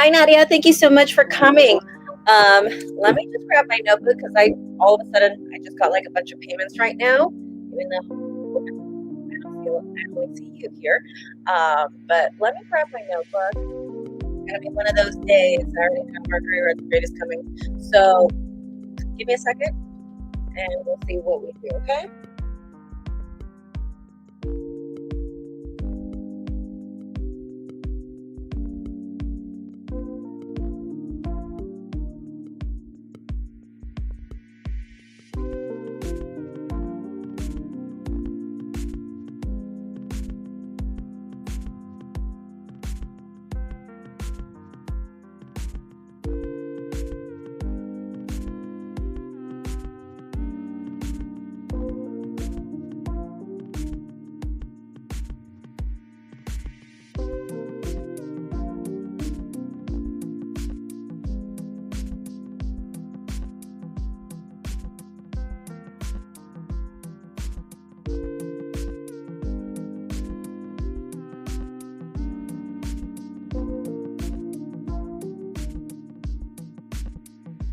Hi, Nadia. Thank you so much for coming. Let me just grab my notebook because all of a sudden I just got like a bunch of payments right now, even though I don't really see you here. But let me grab my notebook. It's gonna be one of those days. I already have Mercury retrograde is coming, so give me a second, and we'll see what we do. Okay.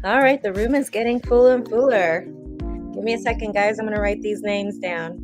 All right, the room is getting fuller and fuller. Give me a second, guys. I'm going to write these names down.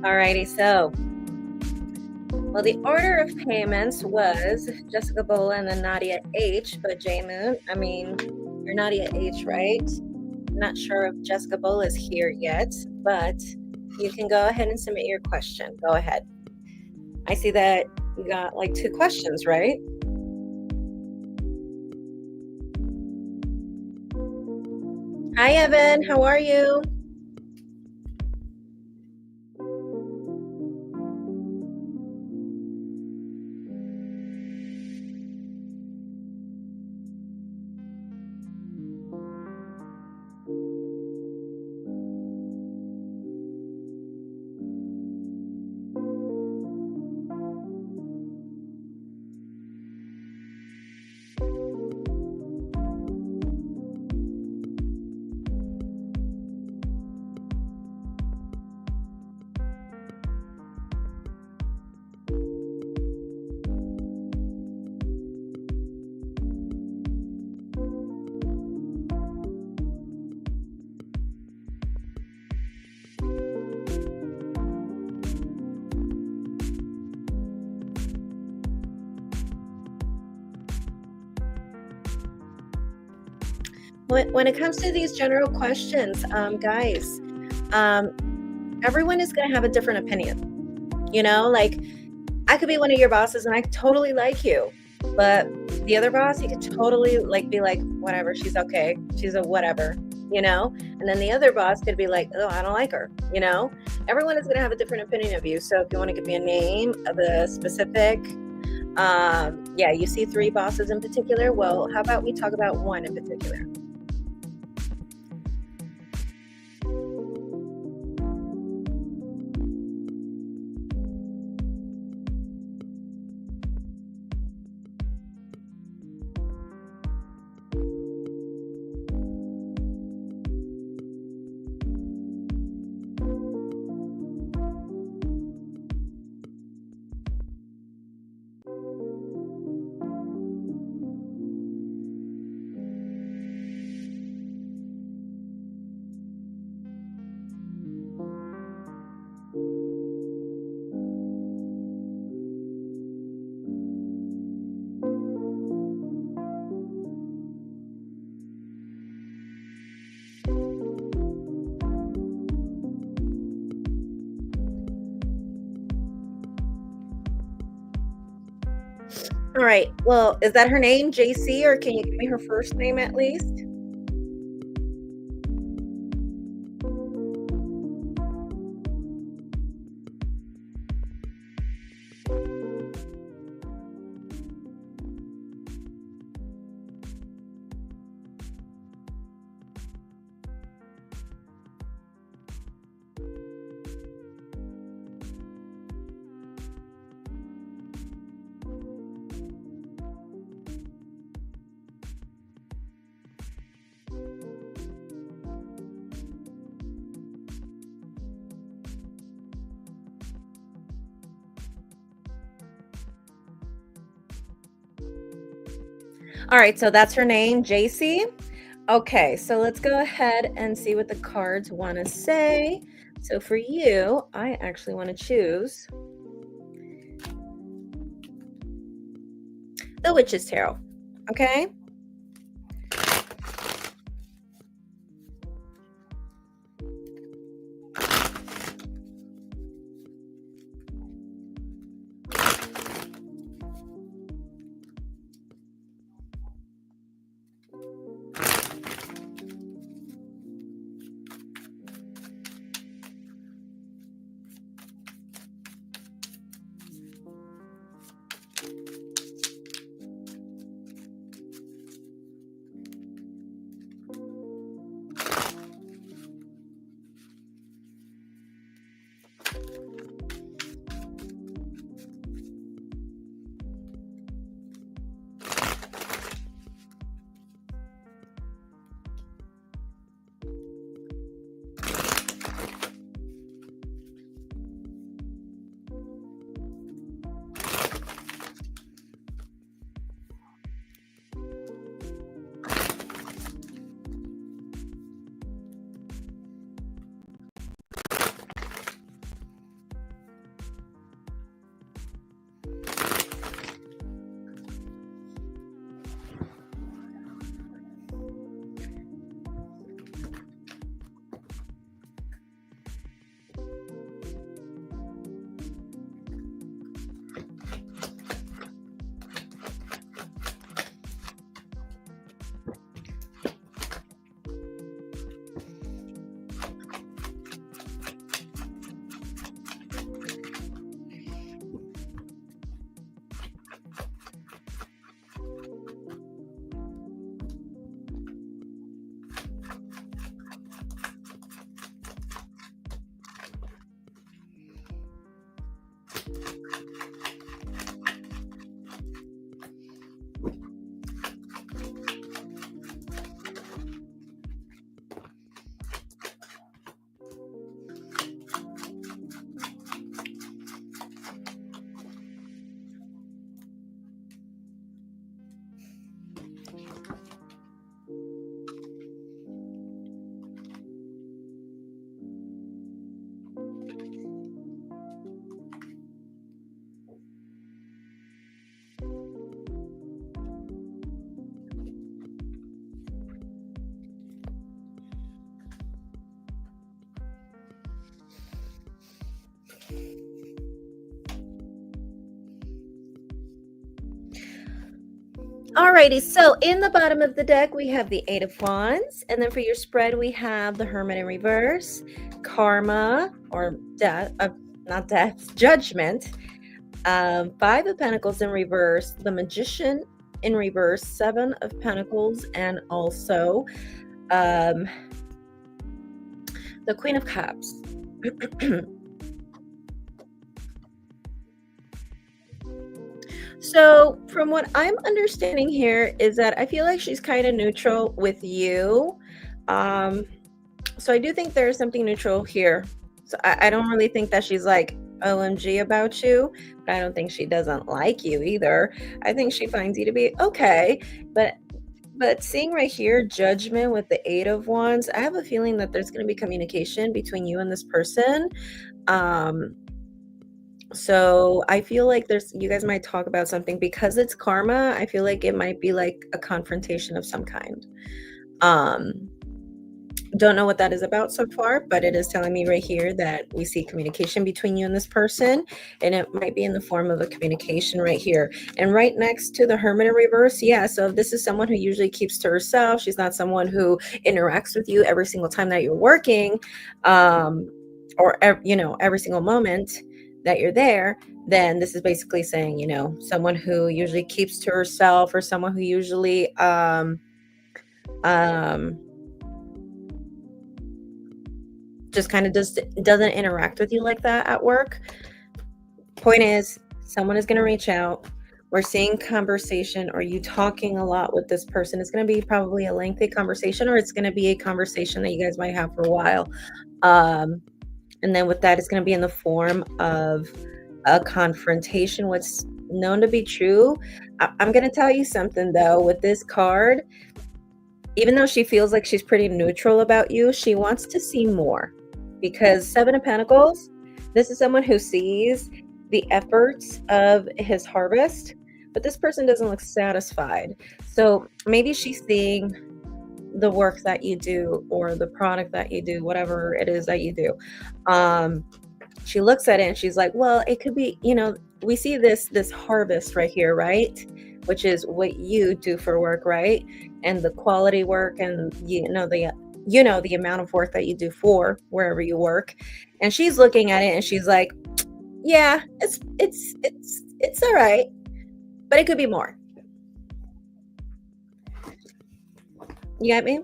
Alrighty, so, well, the order of payments was Jessica Bola and then Nadia H, but you're Nadia H, right? I'm not sure if Jessica Bola is here yet, but you can go ahead and submit your question. Go ahead. I see that you got like 2 questions, right? Hi, Evan. How are you? when it comes to these general questions, guys, everyone is going to have a different opinion. Like I could be one of your bosses and I totally like you, but the other boss, he could totally be like, whatever, she's okay. She's a whatever, and then the other boss could be like, oh, I don't like her. Everyone is going to have a different opinion of you. So if you want to give me a name of a specific, you see 3 bosses in particular. Well, how about we talk about one in particular? All right. Well, is that her name, JC, or can you give me her first name at least? All right, so that's her name, JC. Okay, so let's go ahead and see what the cards want to say. So for you, I actually want to choose the Witch's Tarot. Okay. Alrighty, so in the bottom of the deck, we have the Eight of Wands. And then for your spread, we have the Hermit in reverse, Karma, or death, not death, Judgment, Five of Pentacles in reverse, the Magician in reverse, Seven of Pentacles, and also the Queen of Cups. So from what I'm understanding here is that I feel like she's kind of neutral with you. So I do think there's something neutral here. So I don't really think that she's like OMG about you, but I don't think she doesn't like you either. I think she finds you to be okay. But seeing right here, Judgment with the Eight of Wands, I have a feeling that there's going to be communication between you and this person. So I feel like you guys might talk about something because it's karma. I feel like it might be like a confrontation of some kind. Don't know what that is about so far, but it is telling me right here that we see communication between you and this person, and it might be in the form of a communication right here. And right next to the Hermit in reverse, yeah, so this is someone who usually keeps to herself. She's not someone who interacts with you every single time that you're working, or every single moment that you're there. Then this is basically saying, someone who usually keeps to herself, or someone who usually just kind of doesn't interact with you like that at work. Point is, someone is going to reach out. We're seeing conversation, or you talking a lot with this person. It's going to be probably a lengthy conversation, or it's going to be a conversation that you guys might have for a while. And then with that, it's going to be in the form of a confrontation, what's known to be true. I'm going to tell you something, though, with this card. Even though she feels like she's pretty neutral about you, she wants to see more, because Seven of Pentacles, this is someone who sees the efforts of his harvest, but this person doesn't look satisfied. So maybe she's seeing the work that you do, or the product that you do, whatever it is that you do. She looks at it and she's like, well, it could be, we see this harvest right here, right? Which is what you do for work, right? And the quality work, and the amount of work that you do for wherever you work. And she's looking at it and she's like, yeah, it's all right, but it could be more. You get me?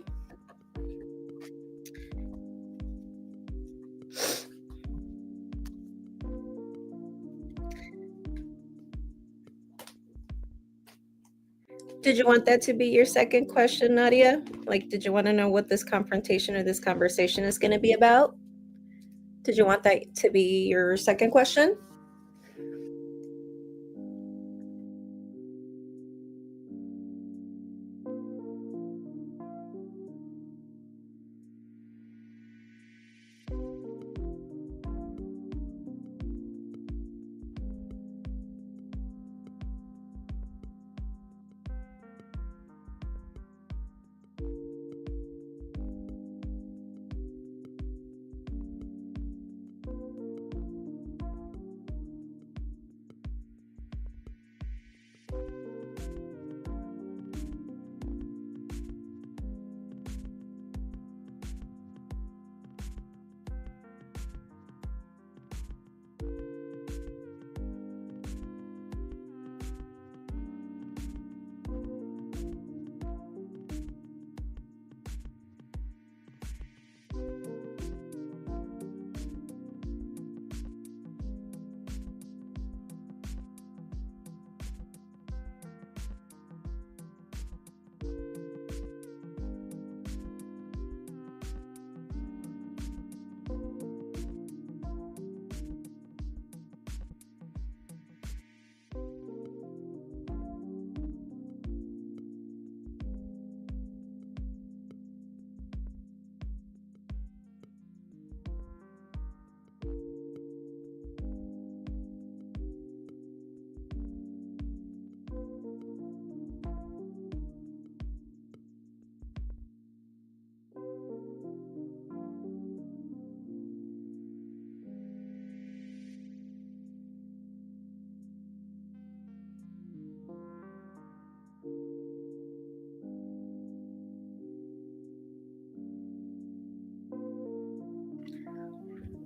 Did you want that to be your second question, Nadia? Like, did you want to know what this confrontation or this conversation is going to be about? Did you want that to be your second question?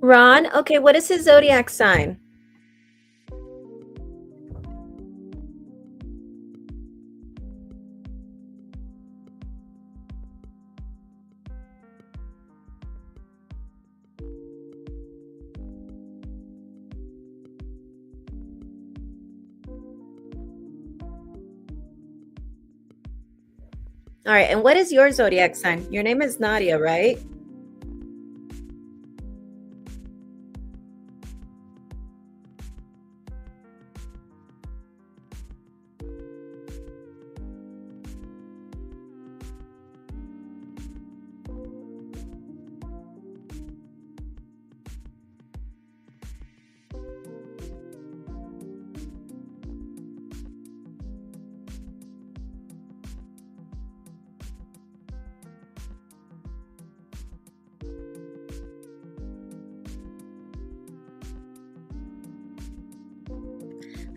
Ron, okay, what is his zodiac sign? All right, and what is your zodiac sign? Your name is Nadia, right?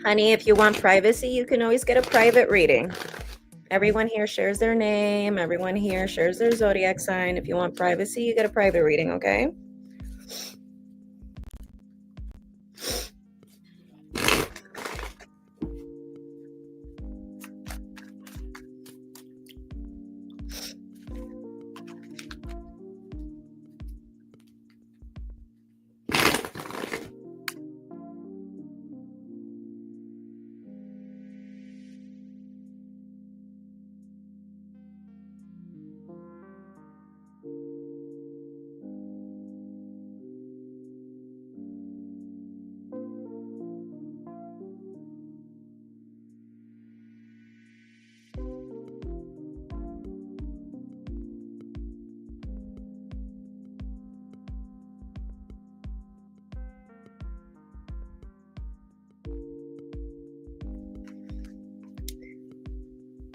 Honey, if you want privacy, you can always get a private reading. Everyone here shares their name. Everyone here shares their zodiac sign. If you want privacy, you get a private reading, okay?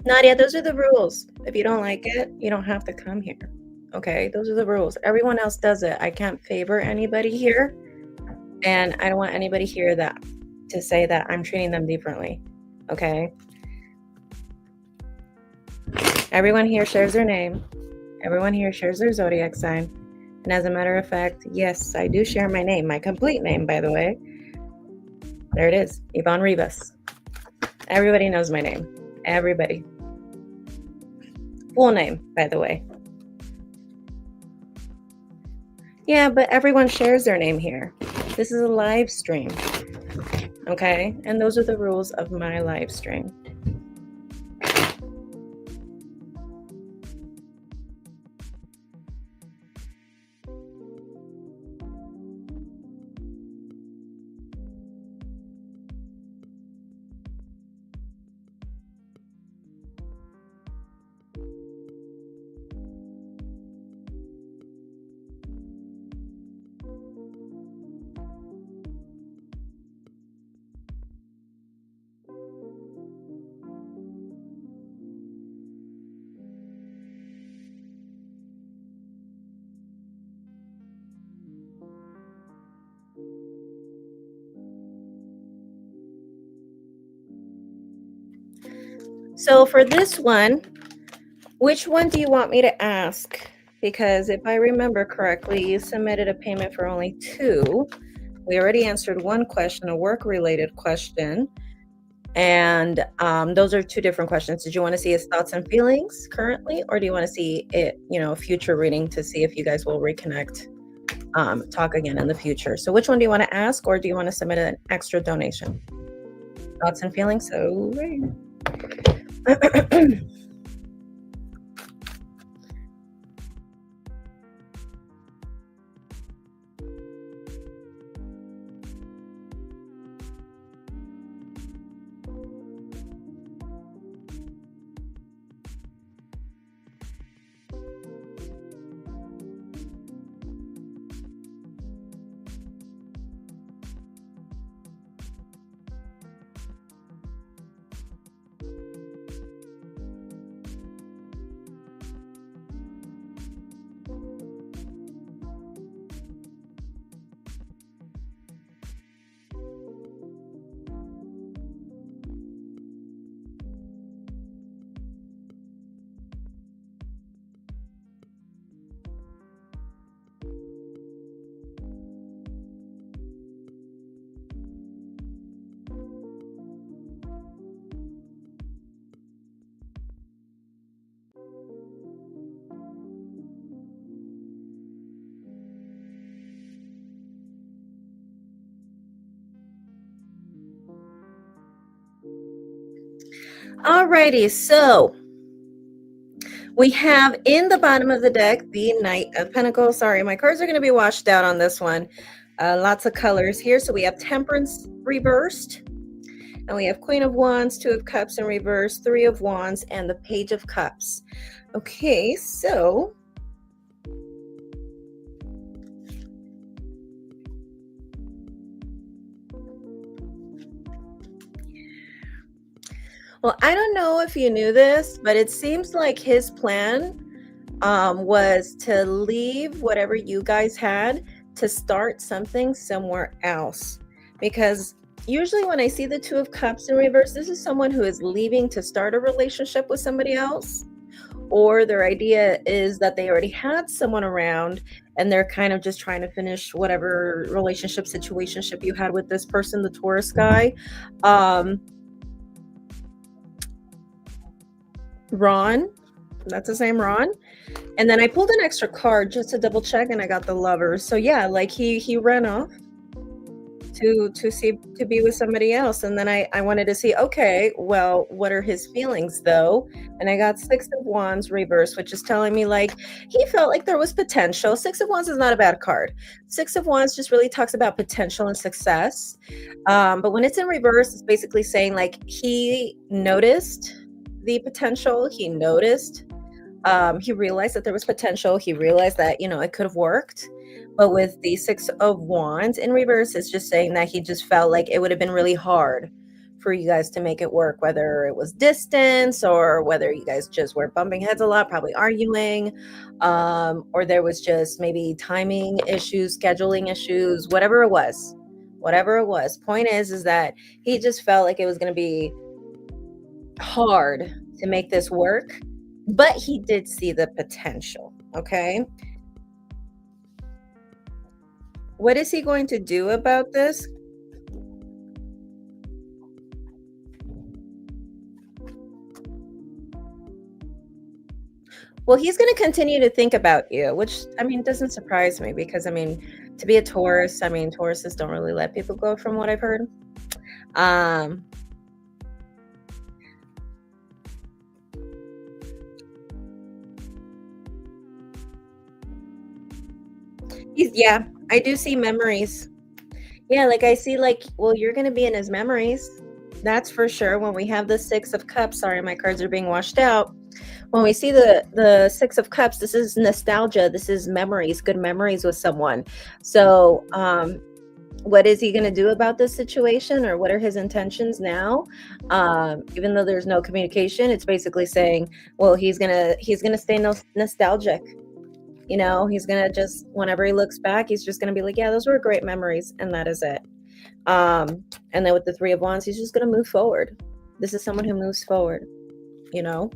Nadia, those are the rules. If you don't like it, you don't have to come here. Okay, those are the rules. Everyone else does it. I can't favor anybody here, and I don't want anybody here to say that I'm treating them differently. Okay? Everyone here shares their name. Everyone here shares their zodiac sign. And as a matter of fact, yes, I do share my name, my complete name, by the way. There it is, Yvonne Rivas. Everybody knows my name. Everybody. Full name, by the way. Yeah, but everyone shares their name here. This is a live stream. Okay? And those are the rules of my live stream. So for this one, which one do you want me to ask? Because if I remember correctly, you submitted a payment for only 2. We already answered one question, a work-related question. And those are 2 different questions. Did you want to see his thoughts and feelings currently, or do you want to see it, a future reading to see if you guys will reconnect, talk again in the future? So which one do you want to ask, or do you want to submit an extra donation? Thoughts and feelings? So Alrighty, so we have in the bottom of the deck the Knight of Pentacles. Sorry, my cards are going to be washed out on this one. Lots of colors here. So we have Temperance reversed, and we have Queen of Wands, Two of Cups in reverse, Three of Wands, and the Page of Cups. Okay, so well, I don't know if you knew this, but it seems like his plan was to leave whatever you guys had to start something somewhere else. Because usually when I see the Two of Cups in reverse, this is someone who is leaving to start a relationship with somebody else. Or their idea is that they already had someone around and they're kind of just trying to finish whatever relationship, situationship you had with this person, the Taurus guy. Ron, that's the same Ron. And then I pulled an extra card just to double check, and I got the Lovers. So yeah, like he ran off to be with somebody else, and then I wanted to see, okay, well, what are his feelings though? And I got Six of Wands reverse, which is telling me like he felt like there was potential. Six of Wands is not a bad card. Six of Wands just really talks about potential and success, but when it's in reverse, it's basically saying like he noticed the potential, he noticed, he realized that there was potential, he realized that, you know, it could have worked. But with the Six of Wands in reverse, it's just saying that he just felt like it would have been really hard for you guys to make it work, whether it was distance or whether you guys just were bumping heads a lot, probably arguing, or there was just maybe timing issues, scheduling issues, whatever it was. Point is that he just felt like it was going to be hard to make this work, but he did see the potential. Okay, what is he going to do about this? Well, he's going to continue to think about you, which, I mean, doesn't surprise me because, I mean, to be a Taurus, I mean, Tauruses don't really let people go from what I've heard. Yeah, I do see memories. Yeah, like I see like, well, you're going to be in his memories. That's for sure. When we have the Six of Cups, sorry, my cards are being washed out. When we see the Six of Cups, this is nostalgia. This is memories, good memories with someone. So, what is he going to do about this situation, or what are his intentions now? Even though there's no communication, it's basically saying, well, he's gonna stay nostalgic. You know, he's gonna just, whenever he looks back, he's just gonna be like, yeah, those were great memories, and that is it. And then with the Three of Wands, he's just gonna move forward. This is someone who moves forward, you know.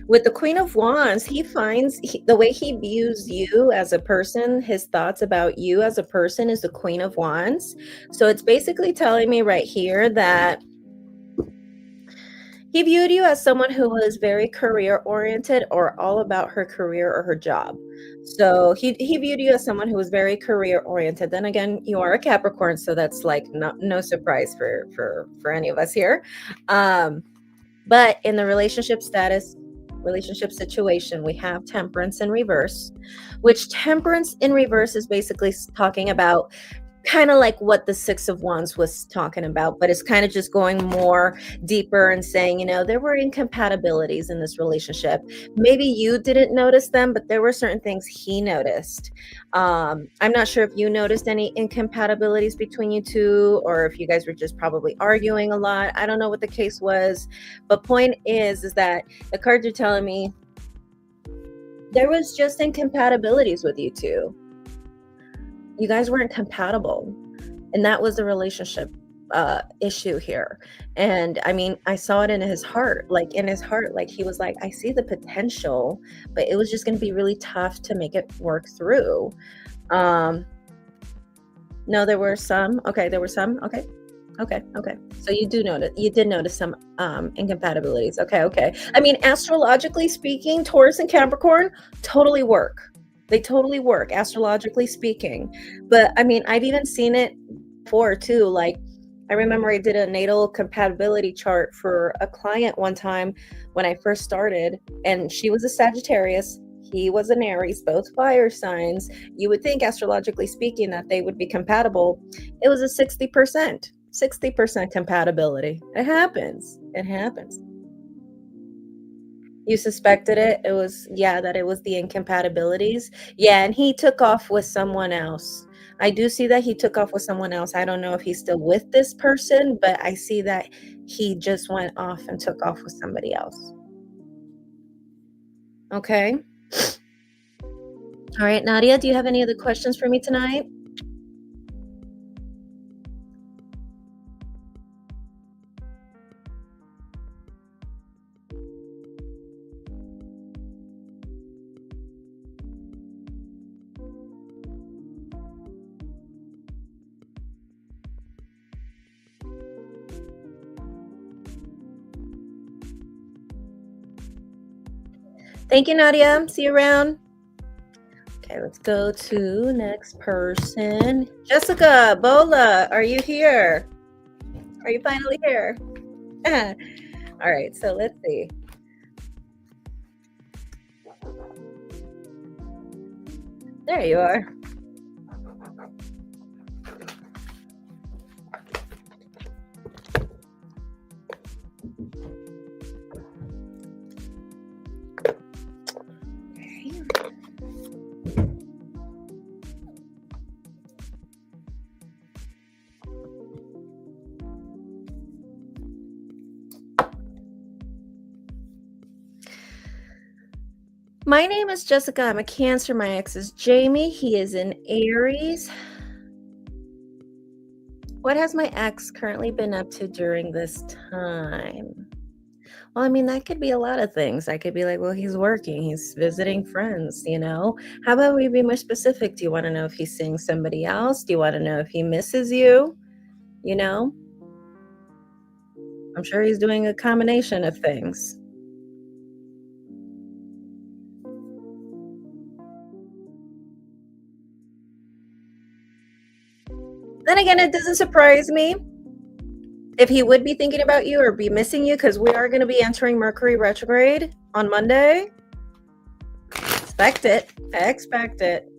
With the Queen of Wands, he finds the way he views you as a person, his thoughts about you as a person is the Queen of Wands. So it's basically telling me right here that he viewed you as someone who was very career oriented or all about her career or her job. So he viewed you as someone who was very career oriented. Then again, you are a Capricorn, so that's like no surprise for any of us here. But in the relationship situation, we have Temperance in reverse, which Temperance in reverse is basically talking about kind of like what the Six of Wands was talking about, but it's kind of just going more deeper and saying, you know, there were incompatibilities in this relationship. Maybe you didn't notice them, but there were certain things he noticed. I'm not sure if you noticed any incompatibilities between you two, or if you guys were just probably arguing a lot. I don't know what the case was, but point is that the cards are telling me there was just incompatibilities with you two. You guys weren't compatible, and that was the relationship issue here. And I mean, I saw it in his heart, like he was like, I see the potential, but it was just going to be really tough to make it work through. No, there were some. Okay, so you did notice some incompatibilities. Okay. I mean, astrologically speaking, Taurus and Capricorn totally work. They totally work, astrologically speaking. But I mean, I've even seen it before too. Like, I remember I did a natal compatibility chart for a client one time when I first started, and she was a Sagittarius. He was an Aries, both fire signs. You would think, astrologically speaking, that they would be compatible. It was a 60% compatibility. It happens. It happens. You suspected it? It was, yeah, that it was the incompatibilities. Yeah, and he took off with someone else. I do see that he took off with someone else. I don't know if he's still with this person, but I see that he just went off and took off with somebody else. Okay. All right, Nadia, do you have any other questions for me tonight? Thank you, Nadia. See you around. Okay, let's go to next person. Jessica, Bola, are you here? Are you finally here? All right, so let's see. There you are. My name is Jessica. I'm a Cancer. My ex is Jamie. He is an Aries. What has my ex currently been up to during this time? Well, I mean, that could be a lot of things. I could be like, well, he's working, he's visiting friends, you know? How about we be more specific? Do you want to know if he's seeing somebody else? Do you want to know if he misses you? You know? I'm sure he's doing a combination of things. Then again, it doesn't surprise me if he would be thinking about you or be missing you, because we are going to be entering Mercury retrograde on Monday. Expect it. Expect it.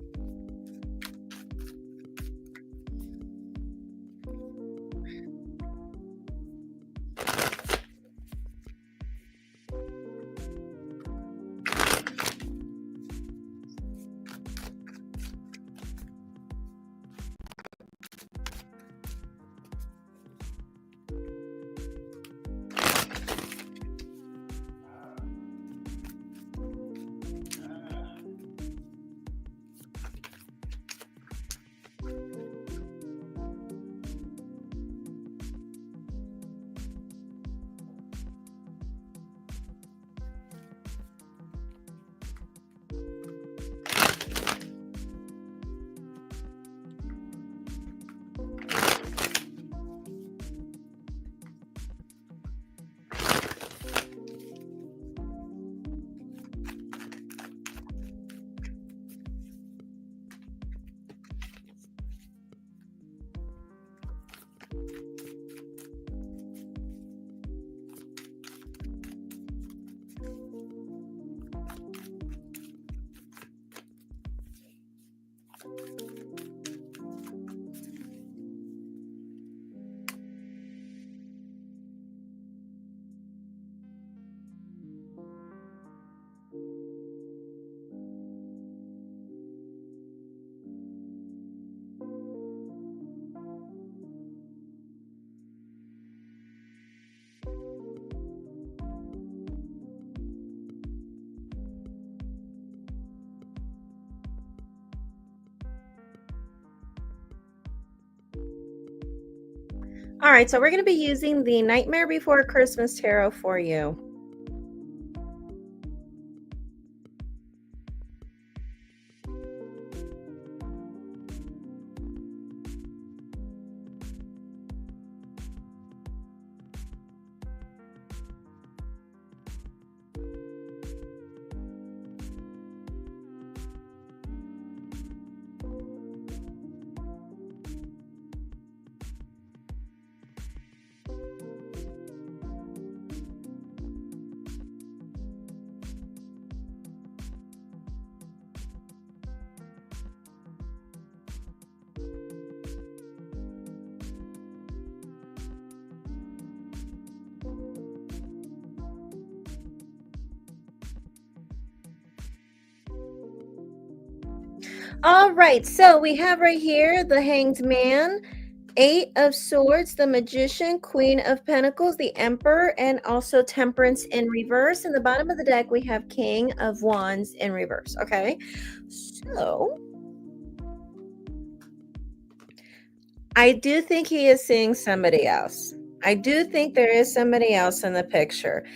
All right, so we're going to be using the Nightmare Before Christmas Tarot for you. All right, so we have right here the Hanged Man, Eight of Swords, the Magician, Queen of Pentacles, the Emperor, and also Temperance in reverse. In the bottom of the deck, we have King of Wands in reverse. Okay, so I do think he is seeing somebody else. I do think there is somebody else in the picture.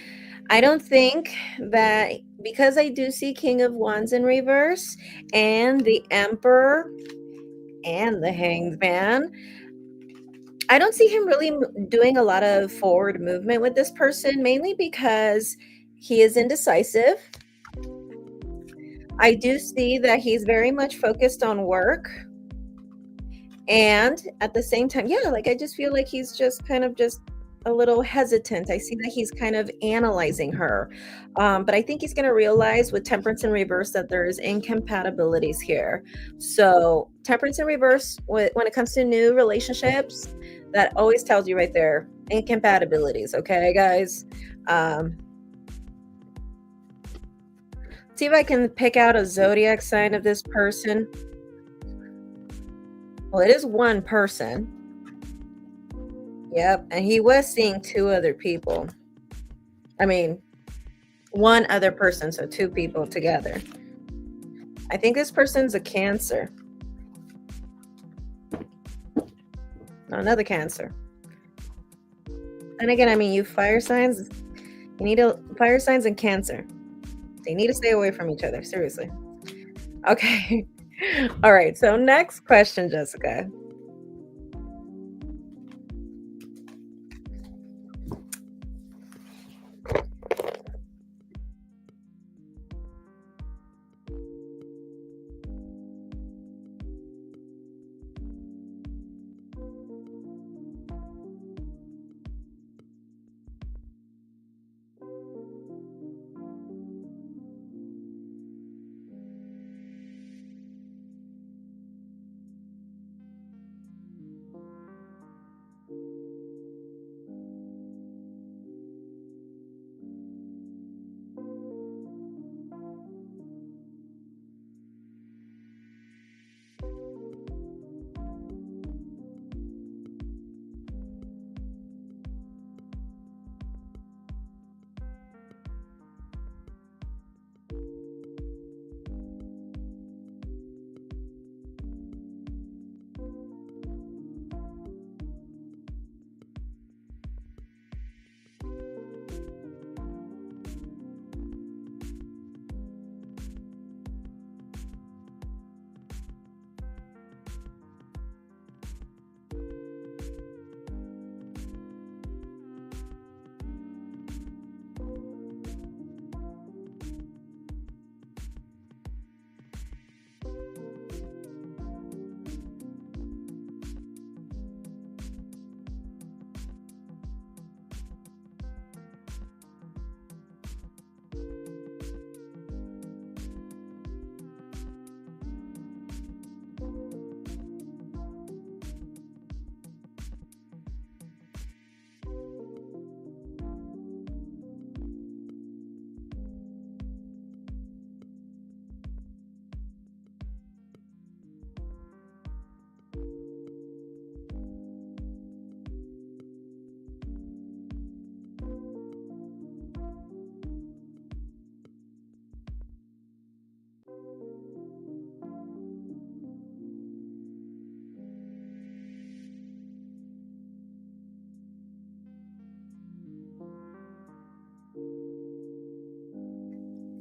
I don't think that, because I do see King of Wands in reverse and the Emperor and the Hanged Man, I don't see him really doing a lot of forward movement with this person, mainly because he is indecisive. I do see that he's very much focused on work. And at the same time, yeah, like I just feel like he's just kind of just a little hesitant. I see that he's kind of analyzing her. But I think he's going to realize with Temperance in reverse that there's incompatibilities here. So, Temperance in reverse, when it comes to new relationships, that always tells you right there incompatibilities. Okay, guys. See if I can pick out a zodiac sign of this person. Well, it is one person. Yep, and he was seeing two other people. I mean, one other person, so two people together. I think this person's a Cancer. Another Cancer. And again, I mean, you fire signs, you need to, fire signs and Cancer. They need to stay away from each other, seriously. Okay. All right, so next question, Jessica.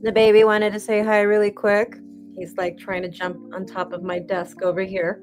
The baby wanted to say hi really quick. He's like trying to jump on top of my desk over here.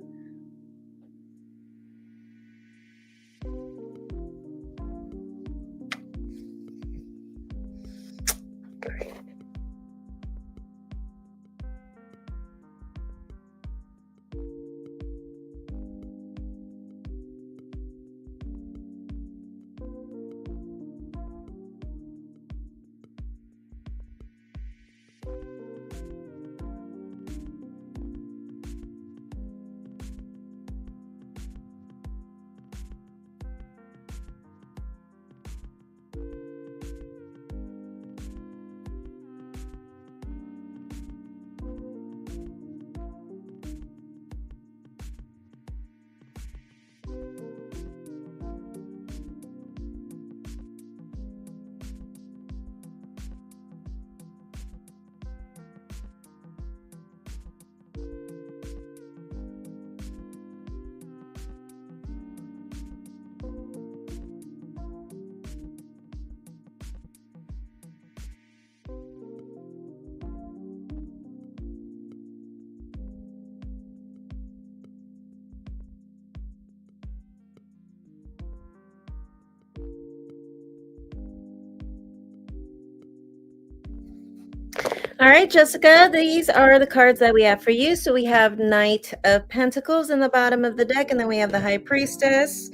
All right, Jessica, these are the cards that we have for you. So we have Knight of Pentacles in the bottom of the deck, and then we have the High Priestess,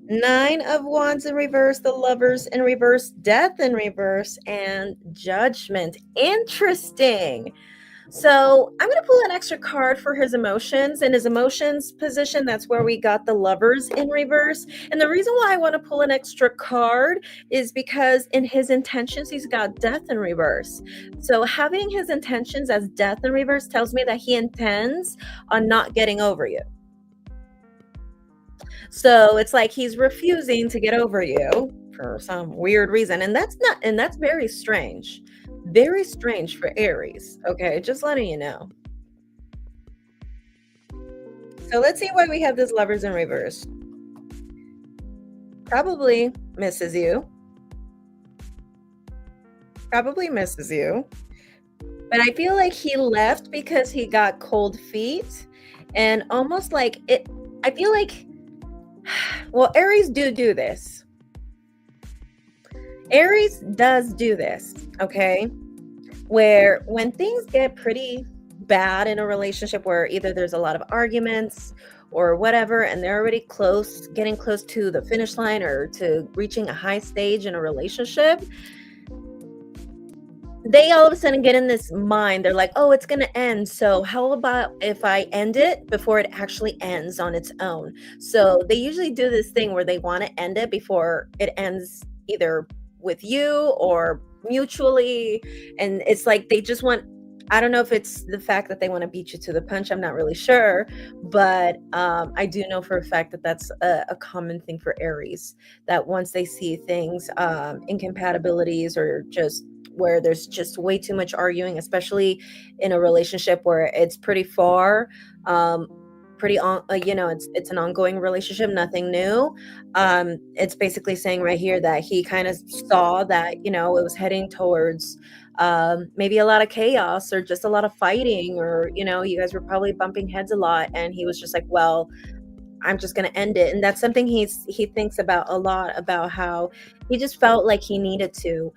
Nine of Wands in reverse, the Lovers in reverse, Death in reverse, and Judgment. Interesting. So I'm going to pull an extra card for his emotions. In his emotions position, that's where we got the Lovers in reverse. And the reason why I want to pull an extra card is because in his intentions, he's got Death in reverse. So having his intentions as Death in reverse tells me that he intends on not getting over you. So it's like he's refusing to get over you for some weird reason. And that's very strange. Very strange for Aries. Okay, just letting you know. So let's see why we have this Lovers in reverse. Probably misses you. Probably misses you. But I feel like he left because he got cold feet. And almost like it, I feel like, well, Aries do this. Aries does do this, okay? Where when things get pretty bad in a relationship, where either there's a lot of arguments or whatever, and they're already getting close to the finish line or to reaching a high stage in a relationship, they all of a sudden get in this mind. They're like, oh, it's going to end. So how about if I end it before it actually ends on its own? So they usually do this thing where they want to end it before it ends, either with you or mutually. And it's like they just want, I don't know if it's the fact that they want to beat you to the punch. I'm not really sure. But I do know for a fact that that's a common thing for Aries, that once they see things, incompatibilities, or just where there's just way too much arguing, especially in a relationship where it's pretty far, pretty on, it's an ongoing relationship, nothing new. It's basically saying right here that he kind of saw that, it was heading towards maybe a lot of chaos or just a lot of fighting, or, you guys were probably bumping heads a lot. And he was just like, well, I'm just going to end it. And that's something he thinks about a lot, about how he just felt like he needed to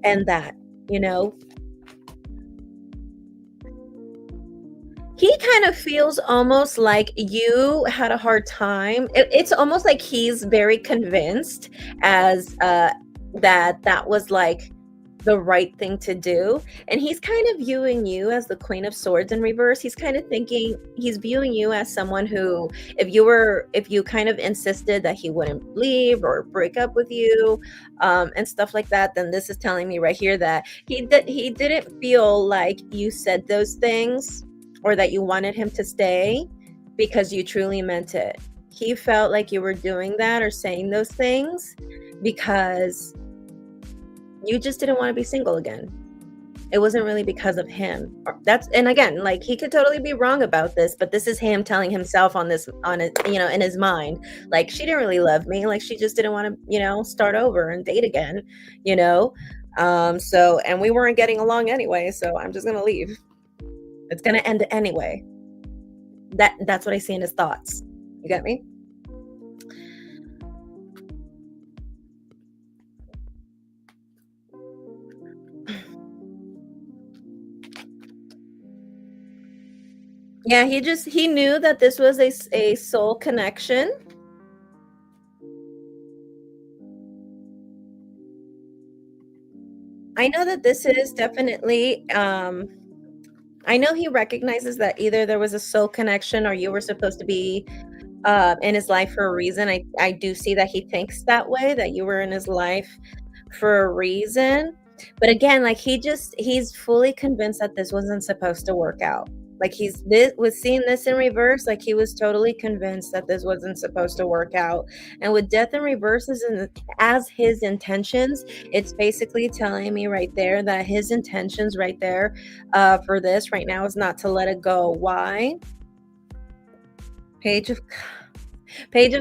end that, He kind of feels almost like you had a hard time. It's almost like he's very convinced as that was like the right thing to do. And he's kind of viewing you as the Queen of Swords in reverse. He's kind of thinking, he's viewing you as someone who, if you kind of insisted that he wouldn't leave or break up with you, and stuff like that, then this is telling me right here that he didn't feel like you said those things, or that you wanted him to stay because you truly meant it. He felt like you were doing that or saying those things because you just didn't want to be single again. It wasn't really because of him. And again, like, he could totally be wrong about this, but this is him telling himself on it, in his mind, like, she didn't really love me. Like, she just didn't want to, start over and date again, so, and we weren't getting along anyway, so I'm just going to leave. It's going to end anyway. That's what I see in his thoughts. You get me? Yeah, he knew that this was a soul connection. I know that this is definitely, I know he recognizes that either there was a soul connection or you were supposed to be in his life for a reason. I do see that he thinks that way, that you were in his life for a reason. But again, like, he's fully convinced that this wasn't supposed to work out. Like, was seeing this in reverse, like, he was totally convinced that this wasn't supposed to work out. And with Death in reverse as his intentions, it's basically telling me right there that his intentions right there for this right now is not to let it go. Why? Page of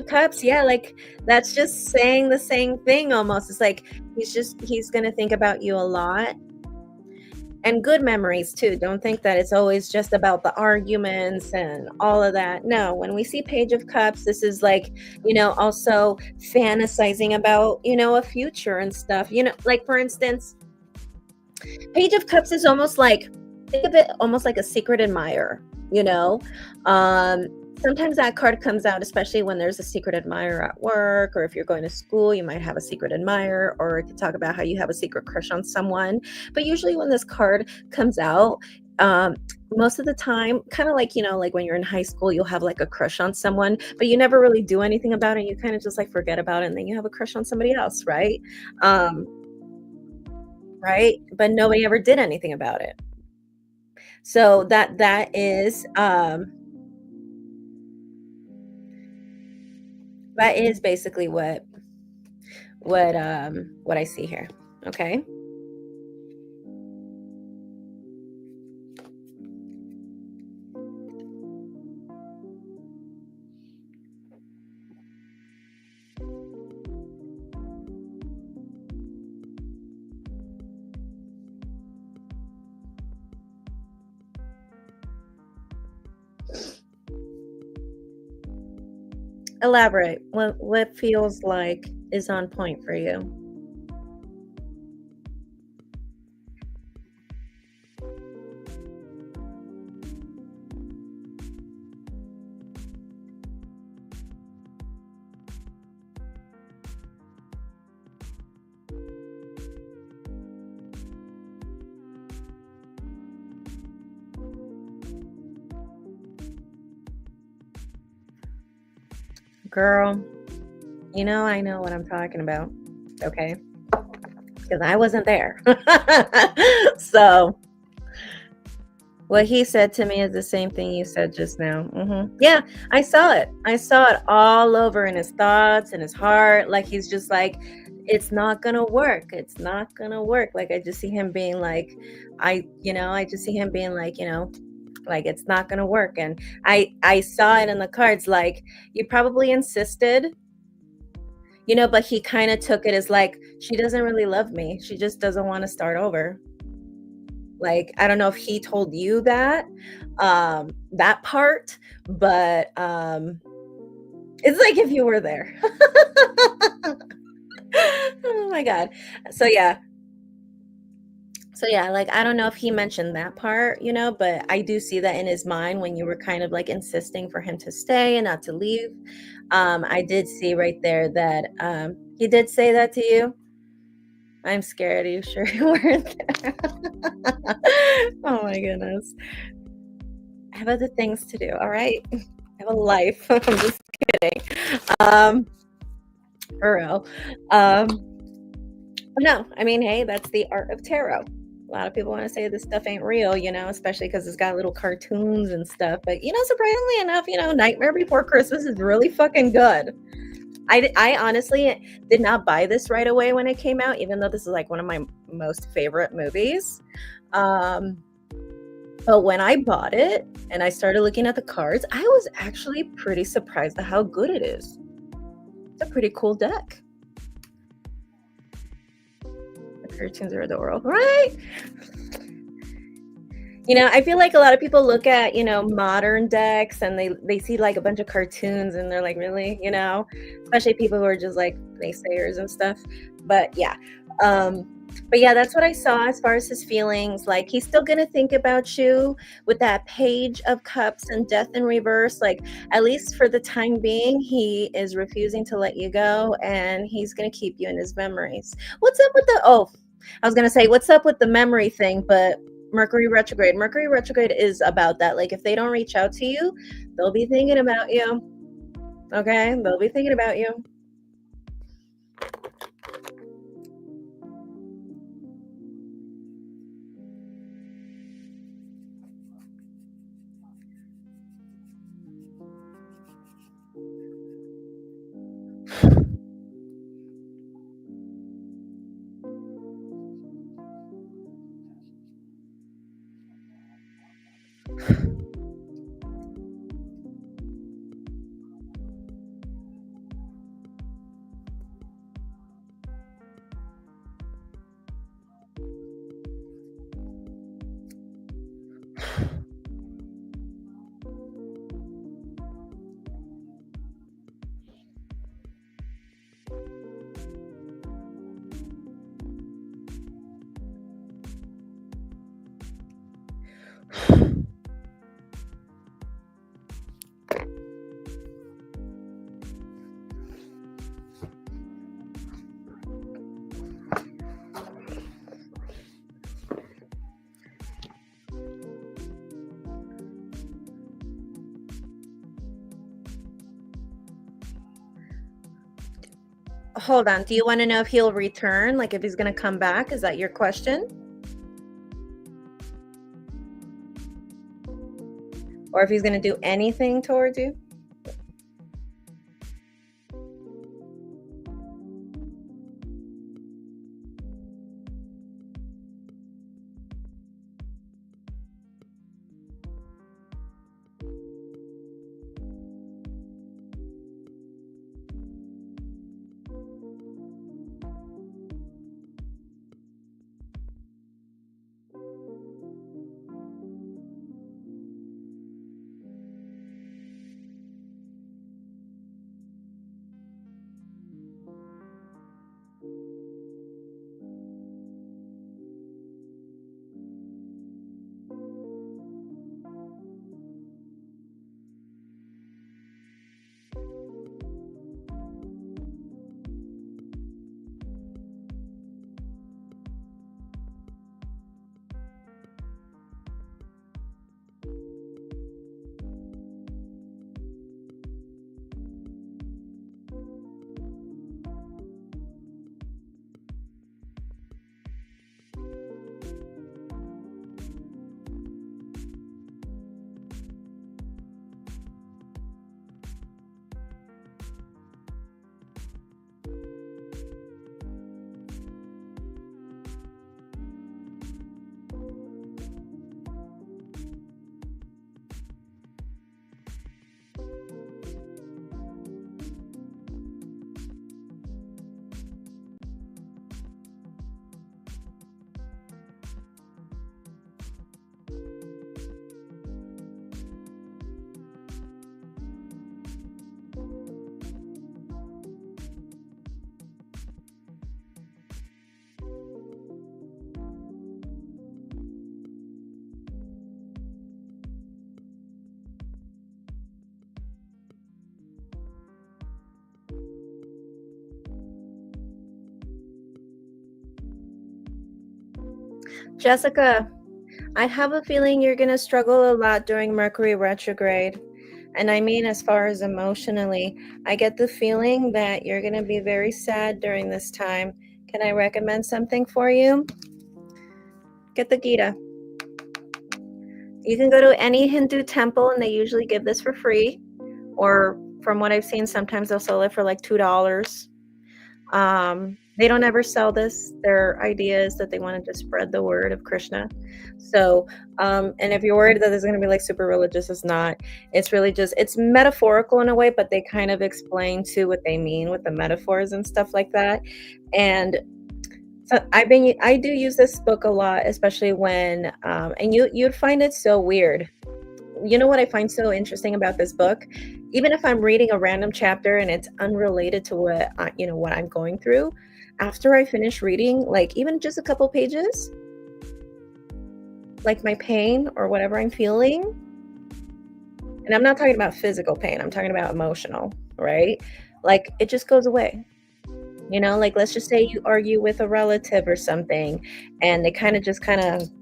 Cups. Yeah, like, that's just saying the same thing almost. It's like he's going to think about you a lot. And good memories too. Don't think that it's always just about the arguments and all of that. No, when we see Page of Cups, this is like, also fantasizing about, a future and stuff. Like, for instance, Page of Cups is almost like, think of it almost like a secret admirer, you know? Um, Sometimes that card comes out, especially when there's a secret admirer at work, or if you're going to school, you might have a secret admirer, or it could talk about how you have a secret crush on someone. But usually when this card comes out, um, most of the time, kind of like, like when you're in high school, you'll have like a crush on someone, but you never really do anything about it. You kind of just like forget about it, and then you have a crush on somebody else, right? Um, right? But nobody ever did anything about it. So that is basically what I see here. Okay. Elaborate. What feels like is on point for you? Girl, I know what I'm talking about. Okay. Because I wasn't there. So what he said to me is the same thing you said just now. Yeah, I saw it. I saw it all over in his thoughts and his heart. Like he's just like, it's not gonna work. It's not gonna work. Like I just see him being like, I just see him being like it's not gonna work. And I saw it in the cards. Like you probably insisted, but he kind of took it as like she doesn't really love me. She just doesn't want to start over. Like, I don't know if he told you that part, but, it's like if you were there. Oh my god. So, yeah. So, yeah, like, I don't know if he mentioned that part, but I do see that in his mind when you were kind of, like, insisting for him to stay and not to leave. I did see right there that, he did say that to you. I'm scared. Are you sure you weren't there? Oh my goodness. I have other things to do, all right? I have a life. I'm just kidding. Um, for real. But no, I mean, hey, that's the art of tarot. A lot of people want to say this stuff ain't real, especially because it's got little cartoons and stuff. But surprisingly enough, Nightmare Before Christmas is really fucking good. I honestly did not buy this right away when it came out, even though this is like one of my most favorite movies. Um, But when I bought it and I started looking at the cards, I was actually pretty surprised at how good it is. It's a pretty cool deck. The cartoons are adorable, right? I feel like a lot of people look at, modern decks and they see like a bunch of cartoons and they're like, really, especially people who are just like naysayers and stuff. But yeah. Um, but yeah, that's what I saw as far as his feelings. Like he's still gonna think about you with that Page of Cups and Death in reverse. Like at least for the time being, he is refusing to let you go and he's gonna keep you in his memories. What's up with the I was gonna say what's up with the memory thing, but Mercury retrograde. Mercury retrograde is about that. Like if they don't reach out to you, they'll be thinking about you. Okay? They'll be thinking about you. Hold on. Do you want to know if he'll return? Like if he's going to come back? Is that your question? Or if he's going to do anything towards you? Jessica, I have a feeling you're going to struggle a lot during Mercury retrograde. And I mean, as far as emotionally, I get the feeling that you're going to be very sad during this time. Can I recommend something for you? Get the Gita. You can go to any Hindu temple and they usually give this for free. Or from what I've seen, sometimes they'll sell it for like $2. They don't ever sell this. Their idea is that they want to just spread the word of Krishna. So, and if you're worried that it's going to be like super religious, it's not. It's really just, it's metaphorical in a way, but they kind of explain too what they mean with the metaphors and stuff like that. And so I do use this book a lot, especially when, and you'd find it so weird. You know what I find so interesting about this book? Even if I'm reading a random chapter and it's unrelated to what what I'm going through, after I finish reading, like even just a couple pages, like my pain or whatever I'm feeling, and I'm not talking about physical pain, I'm talking about emotional, right? Like it just goes away. Like let's just say you argue with a relative or something and they kind of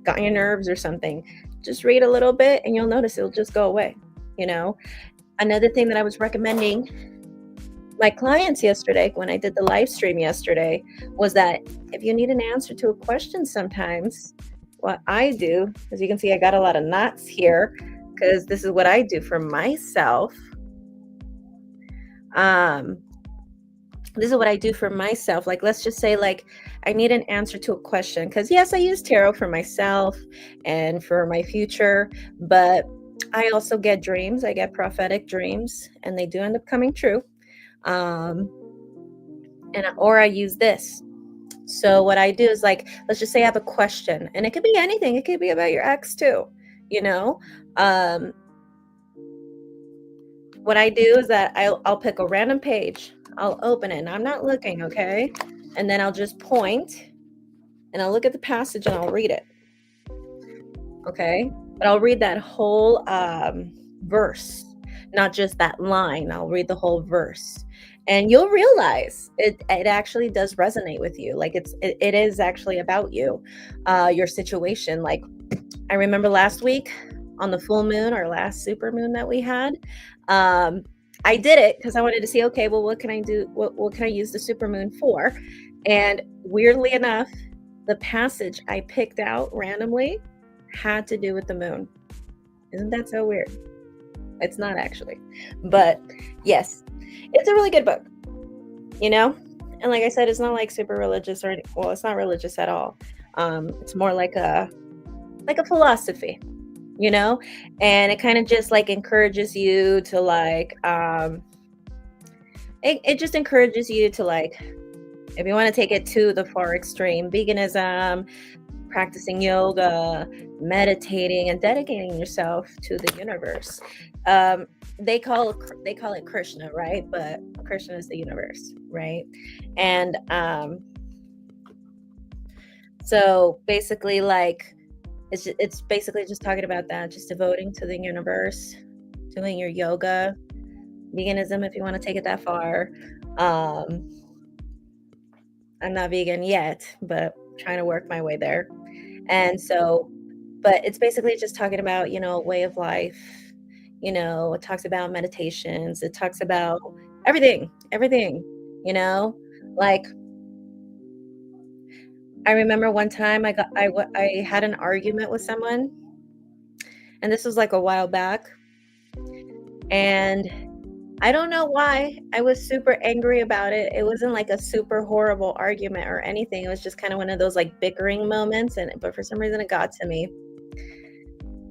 got on your nerves or something. Just read a little bit and you'll notice it'll just go away. Another thing that I was recommending my clients yesterday when I did the live stream yesterday was that if you need an answer to a question sometimes, what I do, as you can see, I got a lot of knots here because this is what I do for myself. This is what I do for myself. Like, let's just say, like, I need an answer to a question. Because, yes, I use tarot for myself and for my future. But I also get dreams. I get prophetic dreams. And they do end up coming true. Or I use this. So what I do is, like, let's just say I have a question. And it could be anything. It could be about your ex, too. What I do is that I'll pick a random page. I'll open it and I'm not looking, okay? And then I'll just point and I'll look at the passage and I'll read it. Okay? But I'll read that whole verse, not just that line. I'll read the whole verse. And you'll realize it actually does resonate with you. Like it is actually about you, your situation. Like I remember last week on the full moon, or last super moon that we had, I did it because I wanted to see, okay, well, what can I do? What can I use the super moon for? And weirdly enough, the passage I picked out randomly had to do with the moon. Isn't that so weird? It's not actually, but yes, it's a really good book, you know? And like I said, it's not like super religious or, well, it's not religious at all. It's more like a philosophy, you know? And it kind of just like encourages you to like, it just encourages you to like, if you want to take it to the far extreme, veganism, practicing yoga, meditating, and dedicating yourself to the universe. They call it Krishna, right? But Krishna is the universe, right? And so basically, like, it's basically just talking about that, just devoting to the universe, doing your yoga, veganism if you want to take it that far. I'm not vegan yet, but trying to work my way there. And so, but it's basically just talking about, you know, a way of life. You know, it talks about meditations. It talks about everything, you know, like I remember one time I had an argument with someone, and this was like a while back. And I don't know why I was super angry about it. It wasn't like a super horrible argument or anything. It was just kind of one of those like bickering moments. But for some reason it got to me.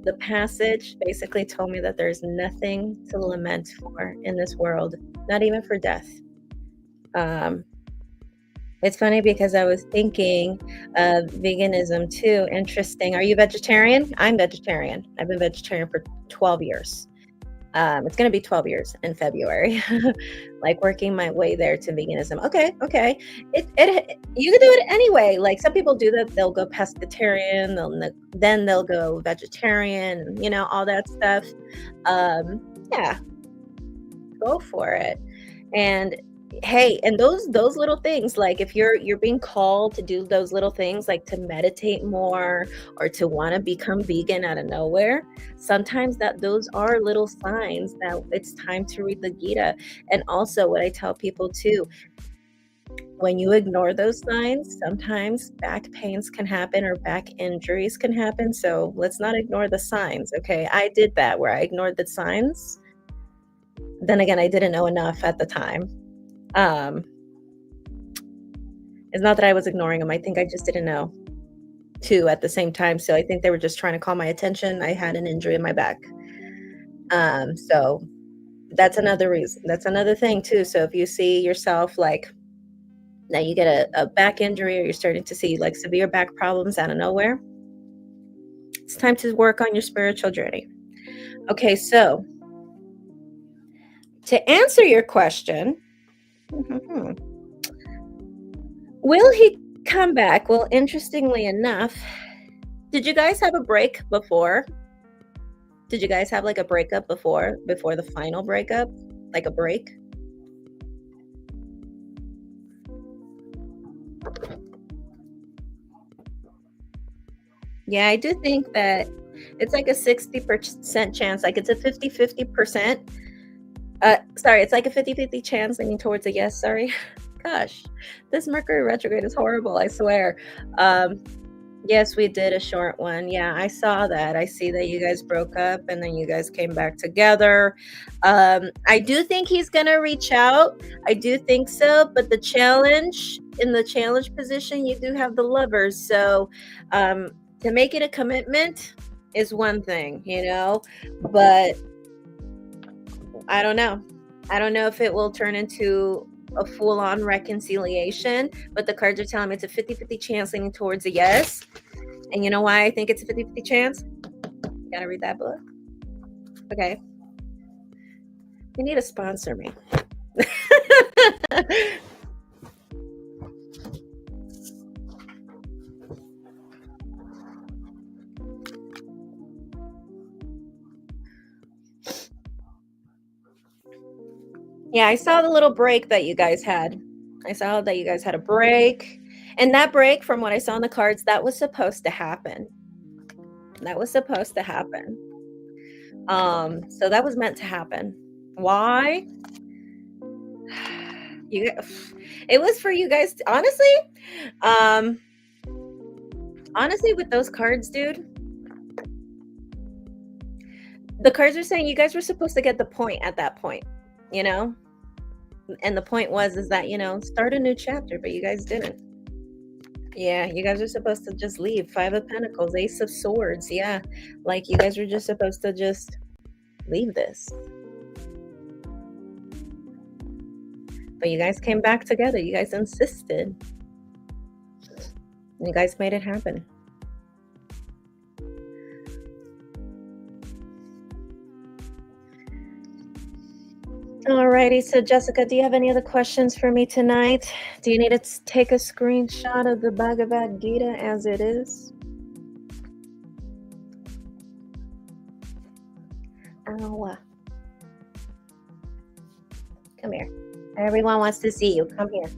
The passage basically told me that there's nothing to lament for in this world, not even for death. It's funny because I was thinking of veganism too. Interesting. Are you vegetarian? I'm vegetarian. I've been vegetarian for 12 years. It's going to be 12 years in February, like working my way there to veganism. Okay. You can do it anyway. Like some people do that. They'll go pescatarian, then they'll go vegetarian, you know, all that stuff. Yeah, go for it. And hey, and those little things, like if you're being called to do those little things, like to meditate more or to want to become vegan out of nowhere, sometimes that those are little signs that it's time to read the Gita. And also what I tell people too, when you ignore those signs, sometimes back pains can happen or back injuries can happen. So let's not ignore the signs. Okay, I did that where I ignored the signs. Then again, I didn't know enough at the time. It's not that I was ignoring them. I think I just didn't know too at the same time. So I think they were just trying to call my attention. I had an injury in my back. So that's another reason. That's another thing too. So if you see yourself like now you get a back injury or you're starting to see like severe back problems out of nowhere, it's time to work on your spiritual journey. Okay, so to answer your question, will he come back? Well, interestingly enough, did you guys have a break before? Did you guys have like a breakup before the final breakup? Like a break? Yeah, I do think that it's like a 60% chance. Like it's a 50-50%. Sorry, it's like a 50-50 chance leaning towards a yes, sorry. Gosh, this Mercury retrograde is horrible, I swear. Yes, we did a short one. Yeah, I saw that. I see that you guys broke up and then you guys came back together. I do think he's going to reach out. I do think so. But in the challenge position, you do have the Lovers. So to make it a commitment is one thing, you know, but I don't know. I don't know if it will turn into a full-on reconciliation, but the cards are telling me it's a 50-50 chance leaning towards a yes. And you know why I think it's a 50-50 chance? You gotta read that book. Okay. You need to sponsor me. Yeah, I saw the little break that you guys had. I saw that you guys had a break. And that break, from what I saw in the cards, that was supposed to happen. That was supposed to happen. So that was meant to happen. Why? You it was for you guys um honestly with those cards, dude, the cards are saying you guys were supposed to get the point at that point, you know? And the point was is that, start a new chapter, but you guys didn't. Yeah, you guys are supposed to just leave. Five of Pentacles, Ace of Swords. Yeah. Like you guys were just supposed to just leave this. But you guys came back together. You guys insisted. You guys made it happen. Alrighty, so Jessica, do you have any other questions for me tonight? Do you need to take a screenshot of the Bhagavad Gita as it is? Oh, come here. Everyone wants to see you. Come here.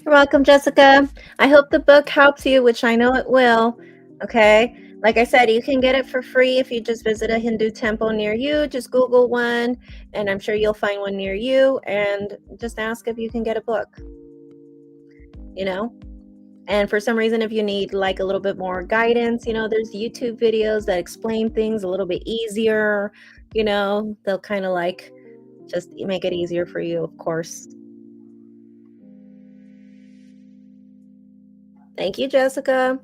You're welcome, Jessica. I hope the book helps you, which I know it will. Okay. Like I said, you can get it for free if you just visit a Hindu temple near you. Just Google one, and I'm sure you'll find one near you. And just ask if you can get a book. And for some reason, if you need like a little bit more guidance, there's YouTube videos that explain things a little bit easier. They'll kind of like just make it easier for you, of course. Thank you, Jessica.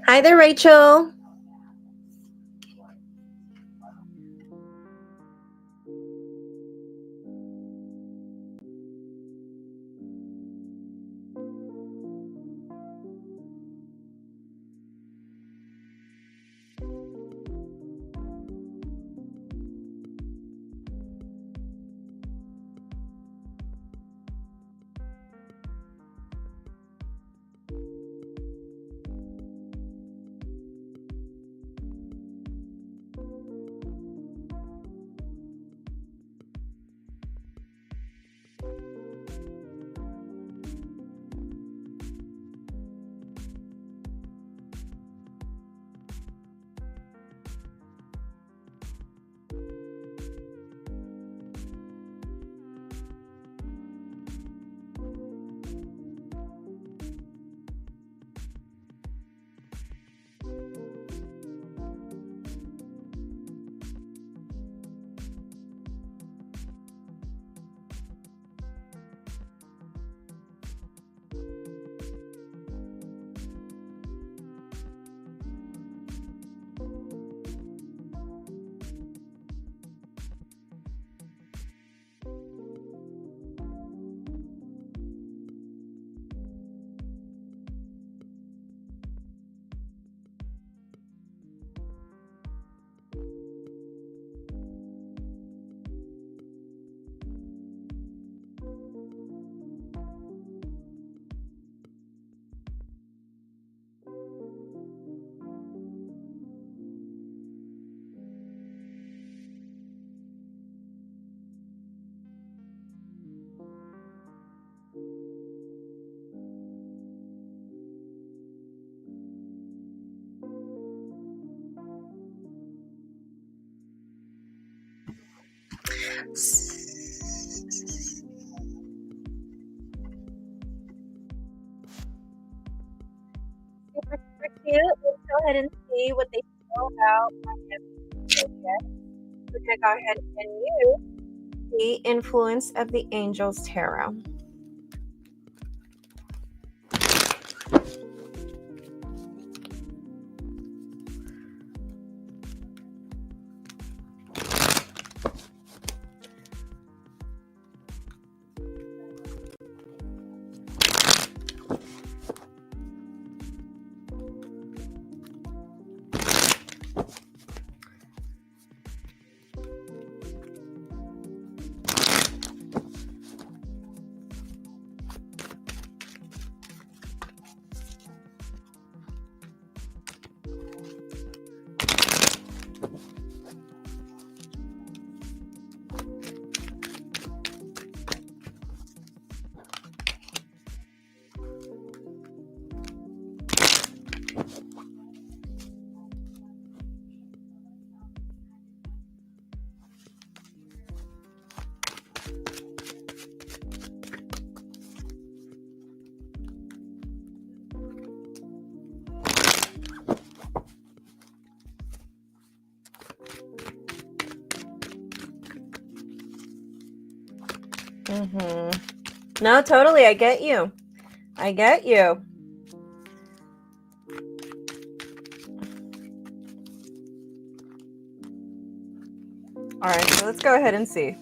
Hi there, Rachel. Super, super cute. Let's go ahead and see what they feel about my gift. We're gonna go ahead and use the Influence of the Angels Tarot. No, totally. I get you. I get you. All right, so let's go ahead and see.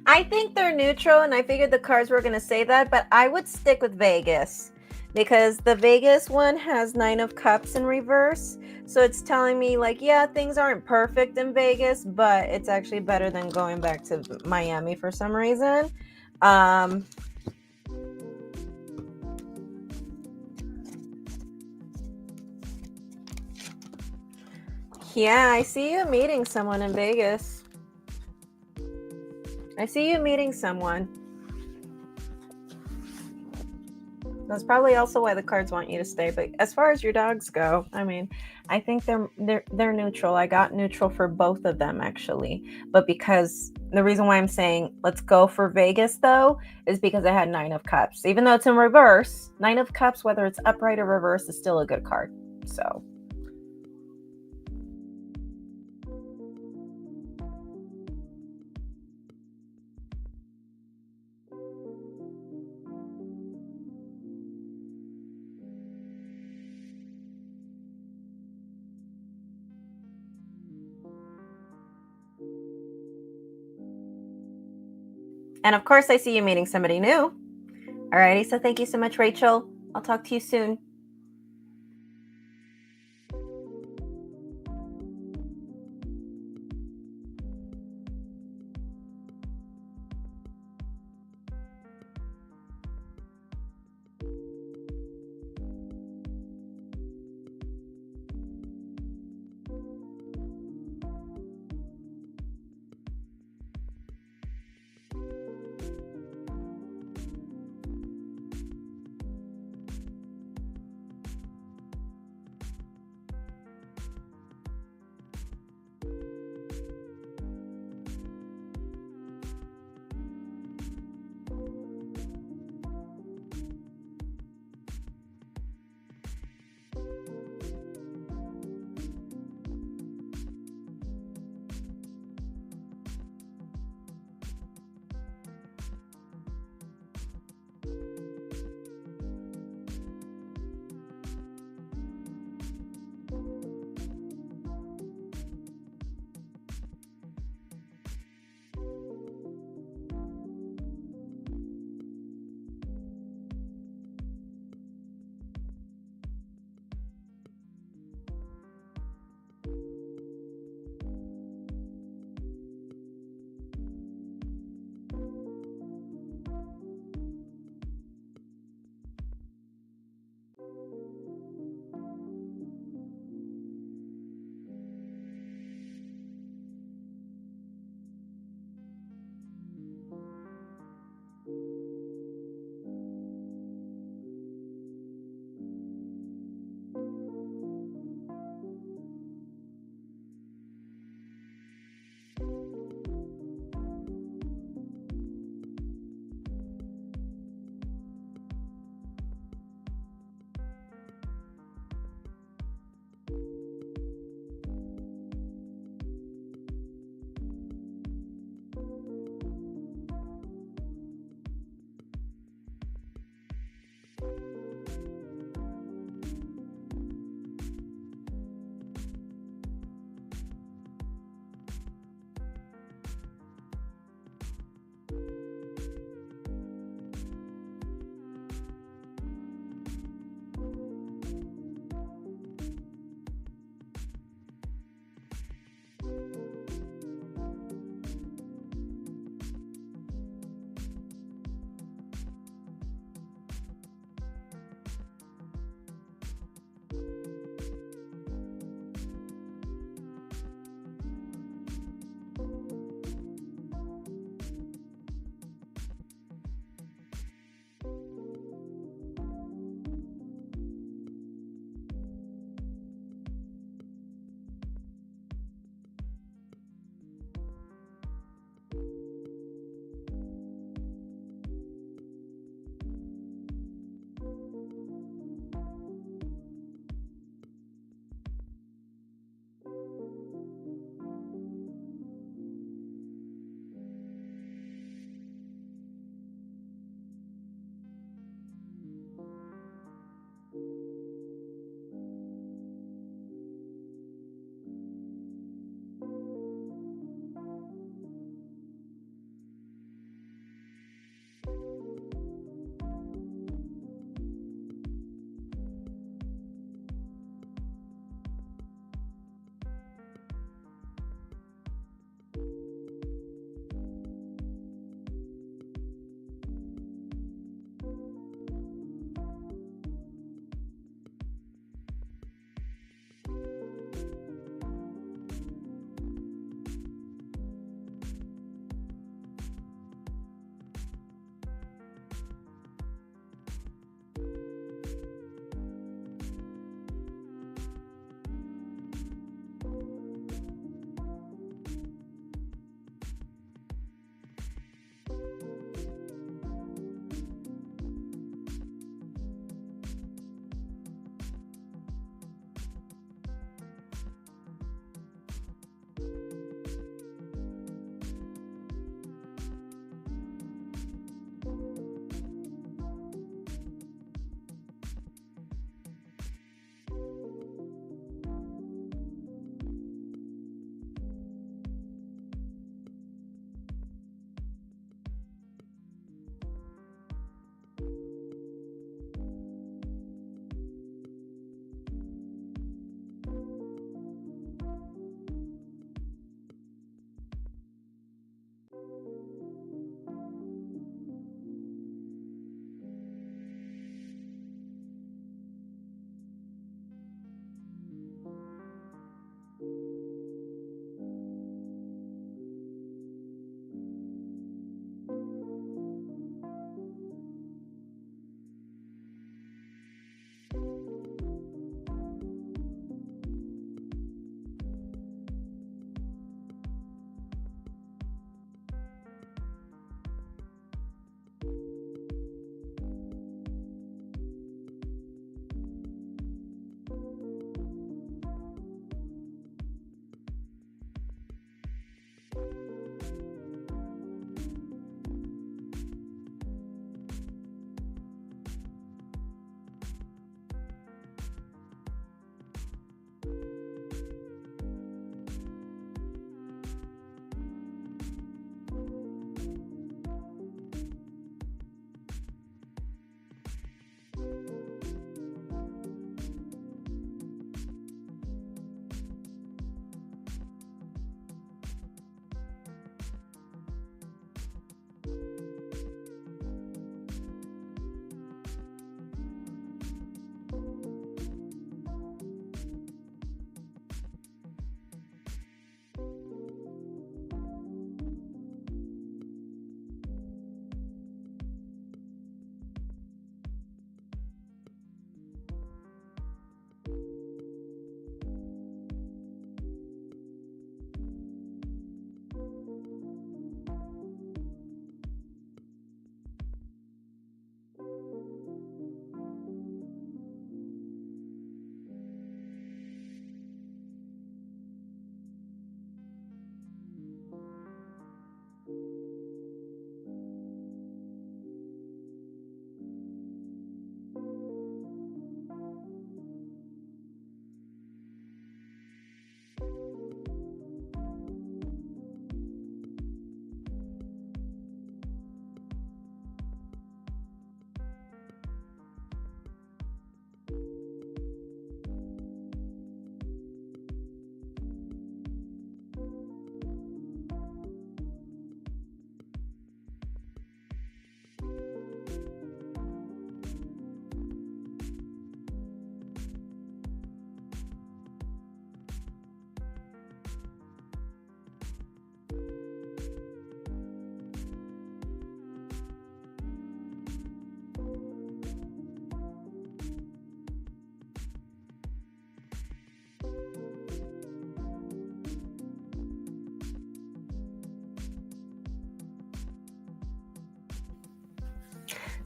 I think they're neutral, and I figured the cards were going to say that, but I would stick with Vegas because the Vegas one has 9 of Cups in reverse. So it's telling me, like, yeah, things aren't perfect in Vegas, but it's actually better than going back to Miami for some reason. Yeah, I see you meeting someone in Vegas. I see you meeting someone. That's probably also why the cards want you to stay. But as far as your dogs go, I mean, I think they're neutral. I got neutral for both of them actually. But because the reason why I'm saying let's go for Vegas though is because I had 9 of Cups. Even though it's in reverse, 9 of Cups, whether it's upright or reverse, is still a good card. So and of course I see you meeting somebody new. Alrighty, so thank you so much, Rachel. I'll talk to you soon.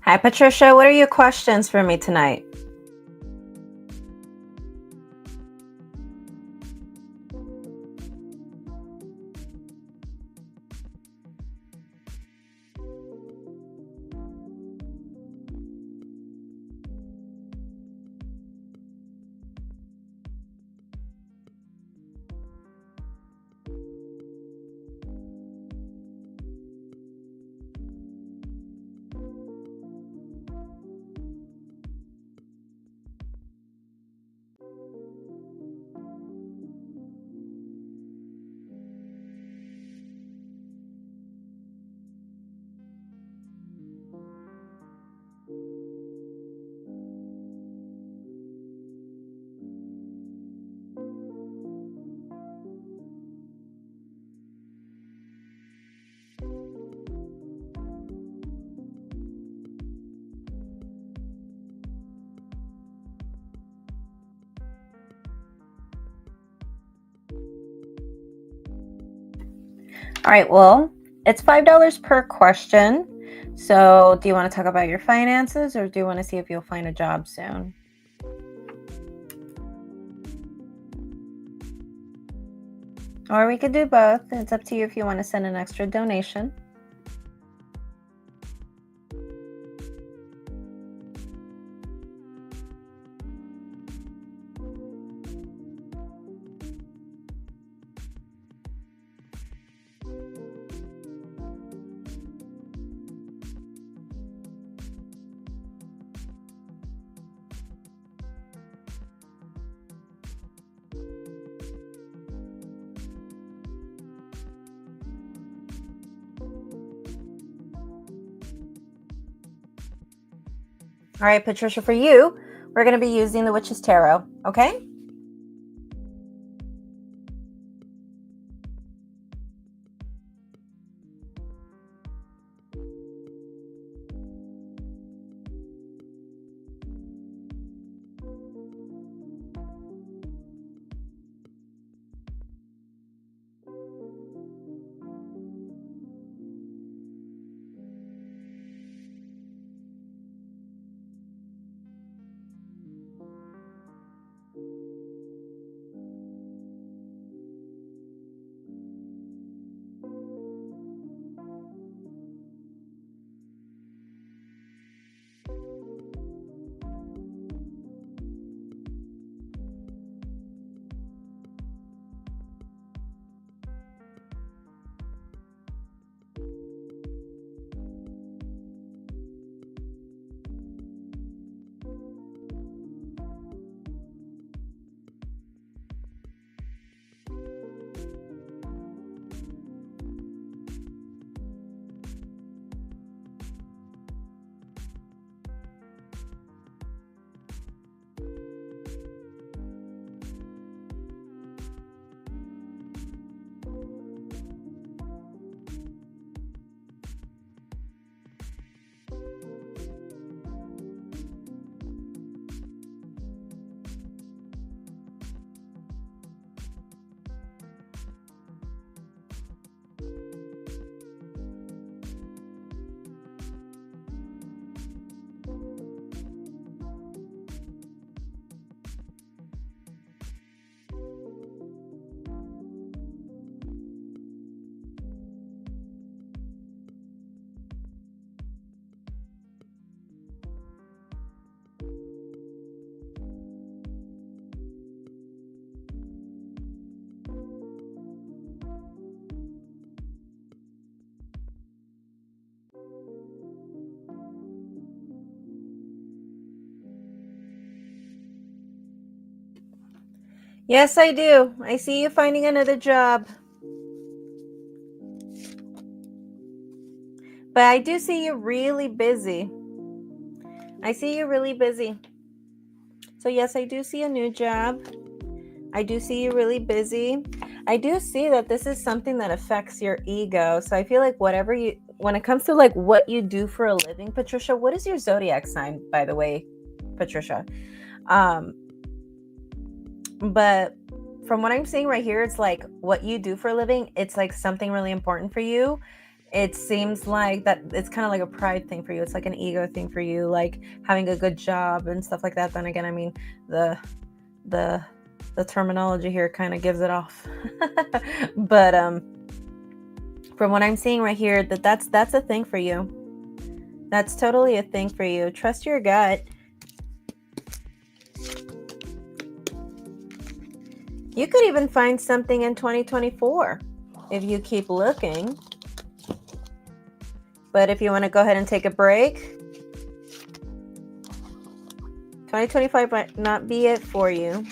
Hi, Patricia. What are your questions for me tonight? All right, well, it's $5 per question. So do you want to talk about your finances, or do you want to see if you'll find a job soon? Or we could do both. It's up to you if you want to send an extra donation. All right, Patricia, for you, we're going to be using the Witch's Tarot, okay? Yes, I do. I see you finding another job. But I do see you really busy. I see you really busy. So yes, I do see a new job. I do see you really busy. I do see that this is something that affects your ego. So I feel like when it comes to like what you do for a living, Patricia, what is your zodiac sign, by the way, Patricia? But from what I'm seeing right here, it's like what you do for a living, it's like something really important for you. it seems like that it's kind of like a pride thing for you. It's like an ego thing for you, like having a good job and stuff like that. Then again, I mean, the terminology here kind of gives it off. But from what I'm seeing right here, that's a thing for you. That's totally a thing for you. Trust your gut. You could even find something in 2024 if you keep looking. But if you want to go ahead and take a break, 2025 might not be it for you.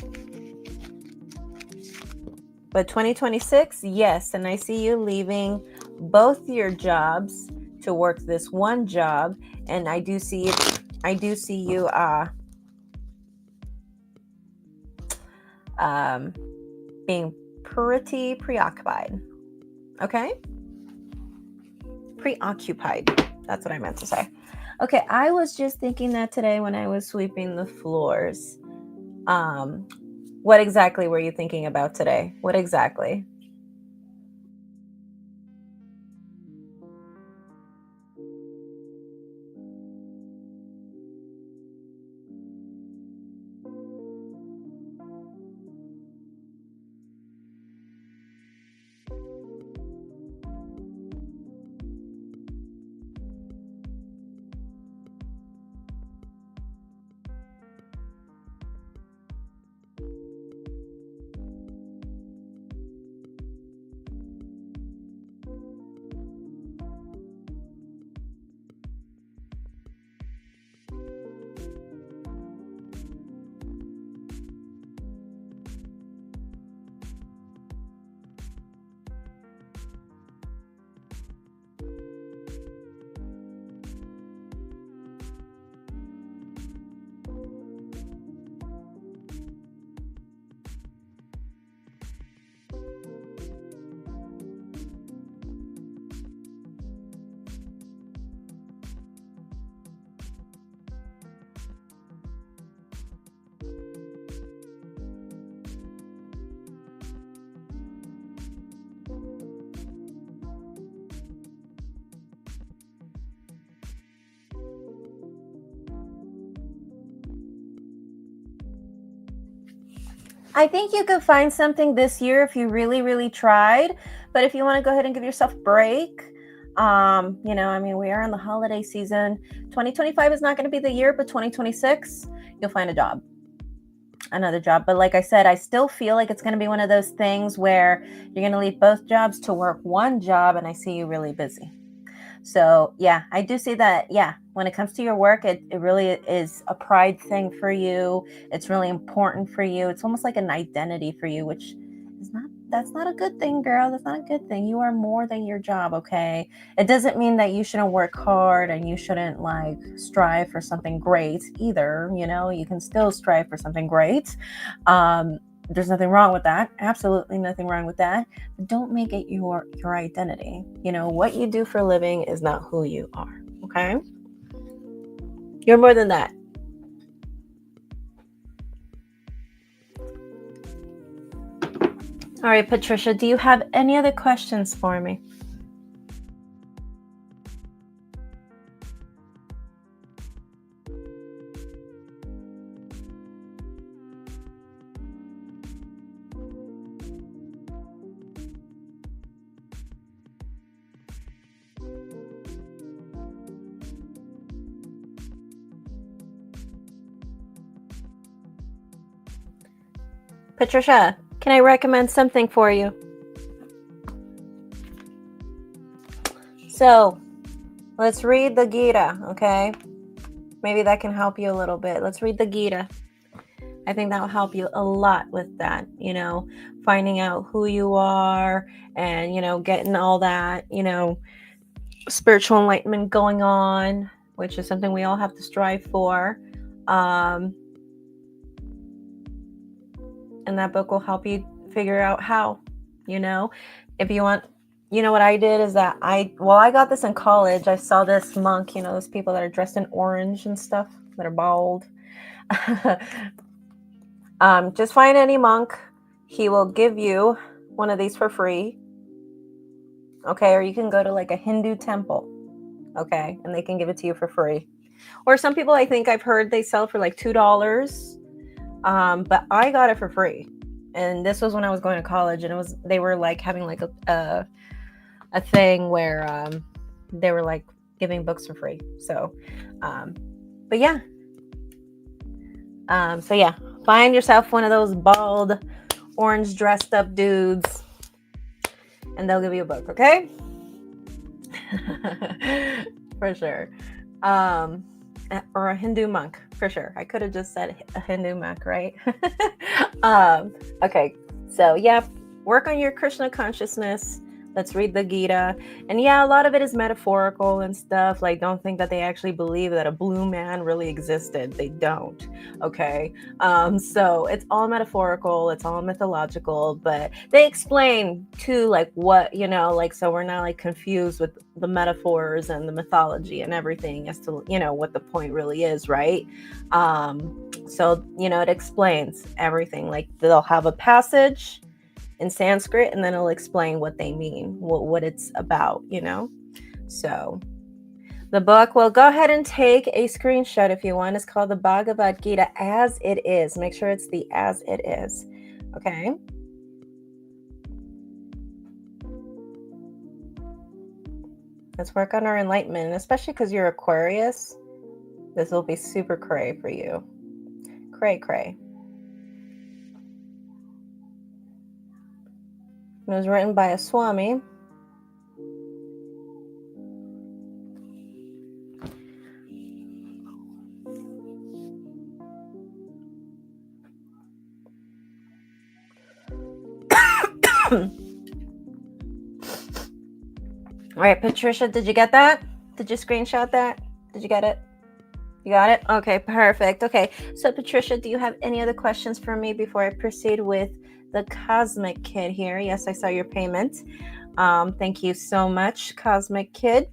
But 2026, yes. And I see you leaving both your jobs to work this one job. And I do see you being pretty preoccupied. Okay? Preoccupied. That's what I meant to say. Okay, I was just thinking that today when I was sweeping the floors. What exactly were you thinking about today? What exactly? I think you could find something this year if you really, really tried. But if you want to go ahead and give yourself a break, I mean, we are in the holiday season. 2025 is not going to be the year, but 2026, you'll find another job. But like I said, I still feel like it's going to be one of those things where you're going to leave both jobs to work one job, and I see you really busy. So yeah, I do see that. Yeah, when it comes to your work, it really is a pride thing for you. It's really important for you. It's almost like an identity for you, which that's not a good thing, girl. That's not a good thing. You are more than your job, okay? It doesn't mean that you shouldn't work hard and you shouldn't like strive for something great either. You can still strive for something great. There's nothing wrong with that. Absolutely nothing wrong with that. But don't make it your identity. What you do for a living is not who you are. Okay? You're more than that. All right, Patricia, do you have any other questions for me? Patricia, can I recommend something for you? So, let's read the Gita, okay? Maybe that can help you a little bit. Let's read the Gita. I think that will help you a lot with that, finding out who you are and, getting all that, spiritual enlightenment going on, which is something we all have to strive for. And that book will help you figure out how, if you want. What I did is that I got this in college. I saw this monk, those people that are dressed in orange and stuff, that are bald. Just find any monk. He will give you one of these for free. okay? Or you can go to like a Hindu temple, okay? And they can give it to you for free. Or some people, I think I've heard they sell for like $2. But I got it for free. And this was when I was going to college, and they were like having like a thing where they were like giving books for free. So, but yeah. So yeah, find yourself one of those bald, orange dressed up dudes, and they'll give you a book, okay? For sure. Or a Hindu monk, for sure. I could have just said a Hindu monk, right? Okay, so yeah, work on your Krishna consciousness. Let's read the Gita. And yeah, a lot of it is metaphorical and stuff. Like, don't think that they actually believe that a blue man really existed. They don't. Okay. So it's all metaphorical, it's all mythological, but they explain too, like what, like, so we're not like confused with the metaphors and the mythology and everything as to, what the point really is, right? So, it explains everything. Like, they'll have a passage in Sanskrit, and then it'll explain what they mean, what it's about, So the book, well, go ahead and take a screenshot if you want. It's called the Bhagavad Gita As It Is. Make sure it's the As It Is. Okay. Let's work on our enlightenment, especially because you're Aquarius. This will be super cray for you. Cray. It was written by a Swami. All right, Patricia, did you get that? Did you screenshot that? Did you get it? You got it? Okay, perfect. Okay, so Patricia, do you have any other questions for me before I proceed with the Cosmic Kid here? Yes, I saw your payment. Thank you so much, Cosmic Kid.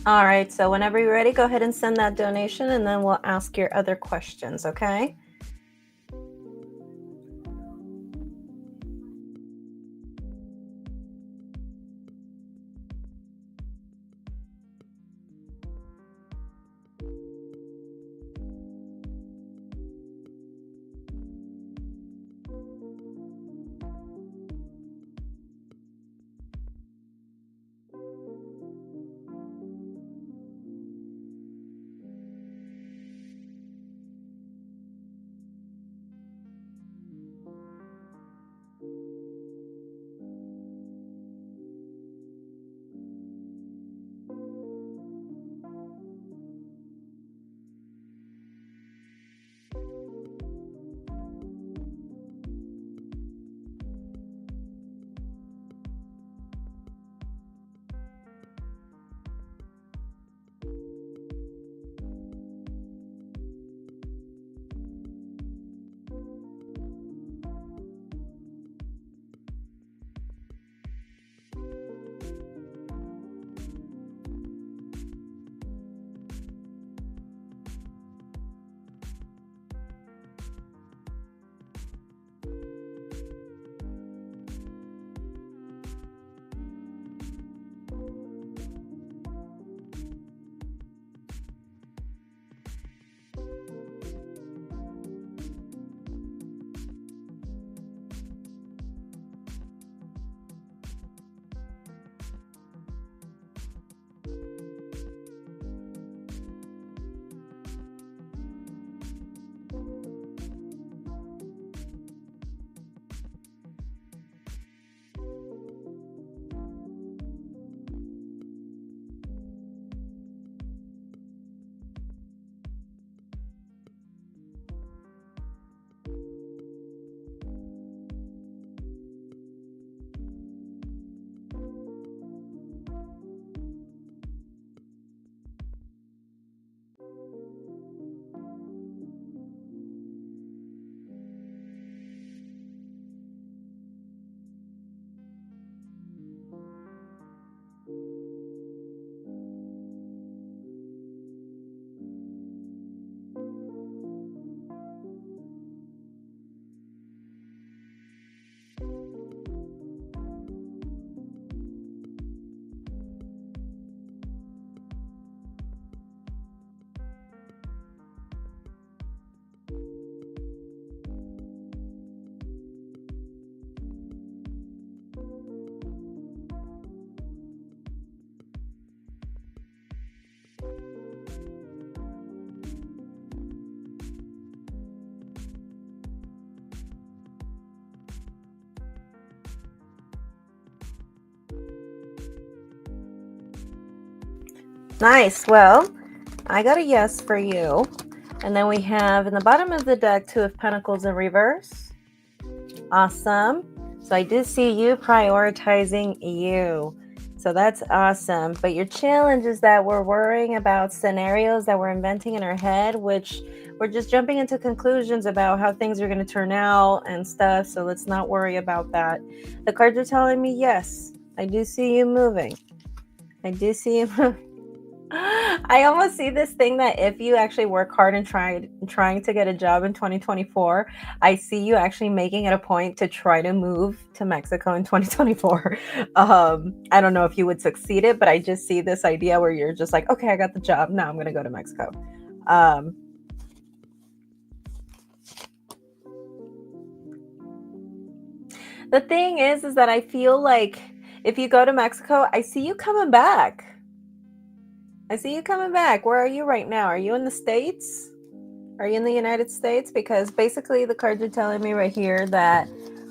All right, so whenever you're ready, go ahead and send that donation, and then we'll ask your other questions, okay? Nice. Well, I got a yes for you. And then we have in the bottom of the deck, Two of Pentacles in reverse. Awesome. So I do see you prioritizing you. So that's awesome. But your challenge is that we're worrying about scenarios that we're inventing in our head, which we're just jumping into conclusions about how things are going to turn out and stuff. So let's not worry about that. The cards are telling me, yes, I do see you moving. I do see you moving. I almost see this thing that if you actually work hard and trying to get a job in 2024, I see you actually making it a point to try to move to Mexico in 2024. I don't know if you would succeed it, but I just see this idea where you're just like, okay, I got the job. Now I'm going to go to Mexico. The thing is that I feel like if you go to Mexico, I see you coming back. I see you coming back. Where are you right now? Are you in the States? Are you in the United States? Because basically the cards are telling me right here that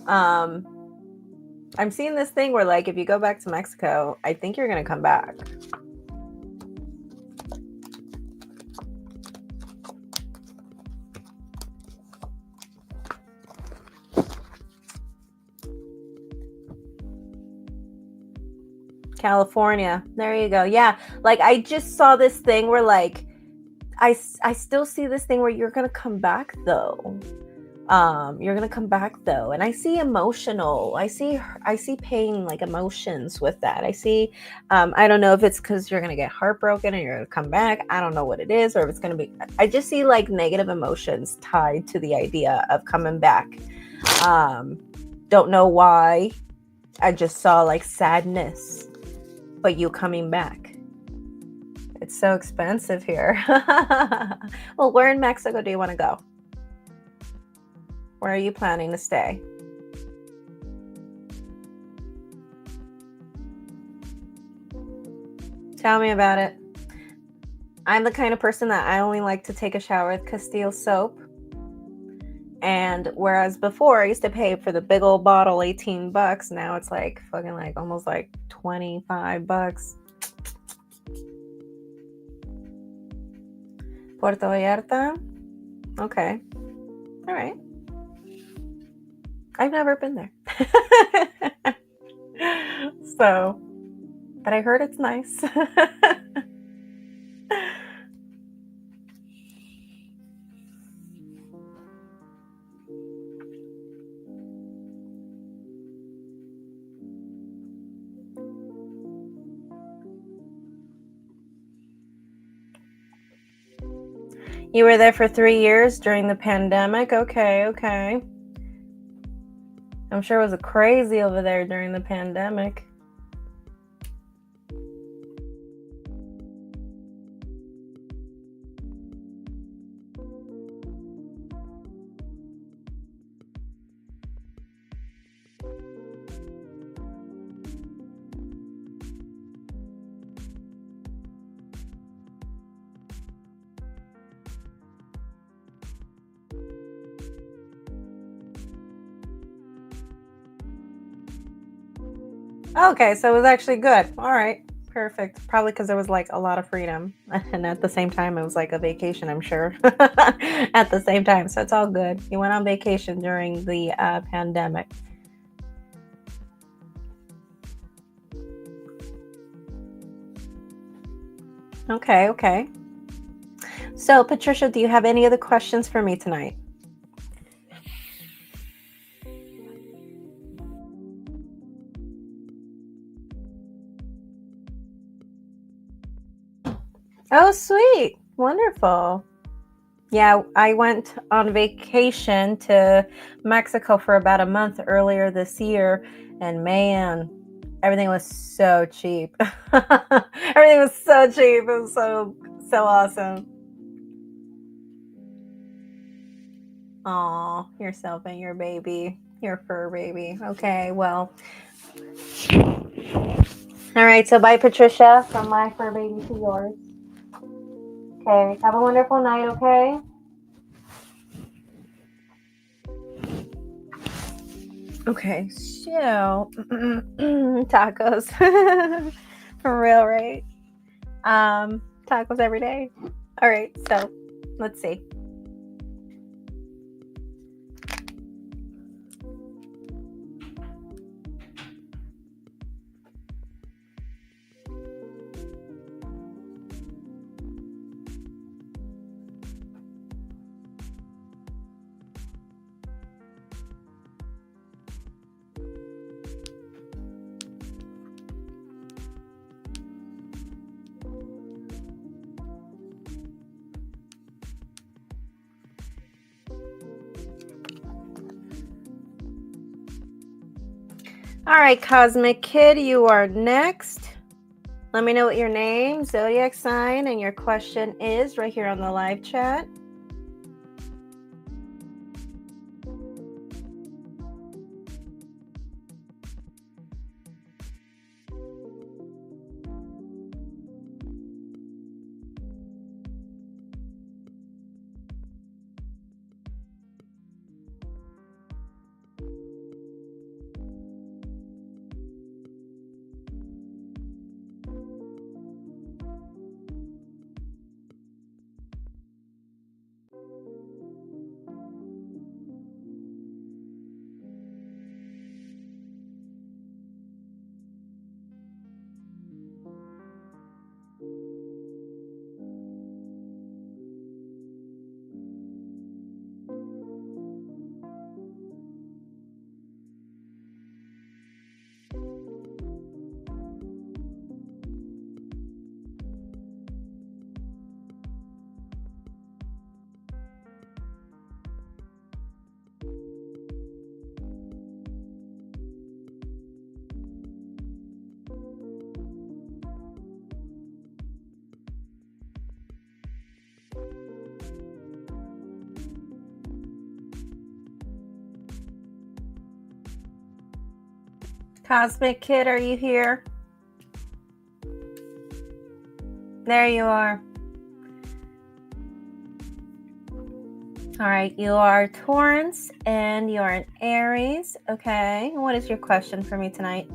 I'm seeing this thing where, like, if you go back to Mexico, I think you're going to come back. California. There you go. Yeah. Like, I just saw this thing where, like, I still see this thing where you're going to come back, though. You're going to come back, though. And I see emotional. I see pain, like emotions with that. I see, I don't know if it's because you're going to get heartbroken and you're going to come back. I don't know what it is, or if it's going to be, I just see like negative emotions tied to the idea of coming back. Don't know why. I just saw like sadness, but you coming back. It's so expensive here. Well, where in Mexico do you want to go? Where are you planning to stay? Tell me about it. I'm the kind of person that I only like to take a shower with Castile soap. And whereas before I used to pay for the big old bottle $18, now it's like fucking like almost like $25. Puerto Vallarta? Okay. All right. I've never been there. So, but I heard it's nice. You were there for 3 years during the pandemic? Okay. I'm sure it was crazy over there during the pandemic. Okay, so it was actually good. All right, perfect. Probably because there was like a lot of freedom. And at the same time, it was like a vacation, I'm sure. At the same time, so it's all good. You went on vacation during the pandemic. Okay. So, Patricia, do you have any other questions for me tonight? Oh, sweet. Wonderful. Yeah, I went on vacation to Mexico for about a month earlier this year, and man, everything was so cheap. Everything was so cheap. It was so awesome. Aw, yourself and your baby, your fur baby. Okay, well. All right, so bye, Patricia, from my fur baby to yours. Okay, have a wonderful night, okay? Okay, so tacos. For real, right? Tacos every day. All right, so let's see. All right, Cosmic Kid, you are next. Let me know what your name, zodiac sign, and your question is right here on the live chat. Cosmic Kid, are you here? There you are. All right, you are Taurus and you are an Aries. Okay, what is your question for me tonight?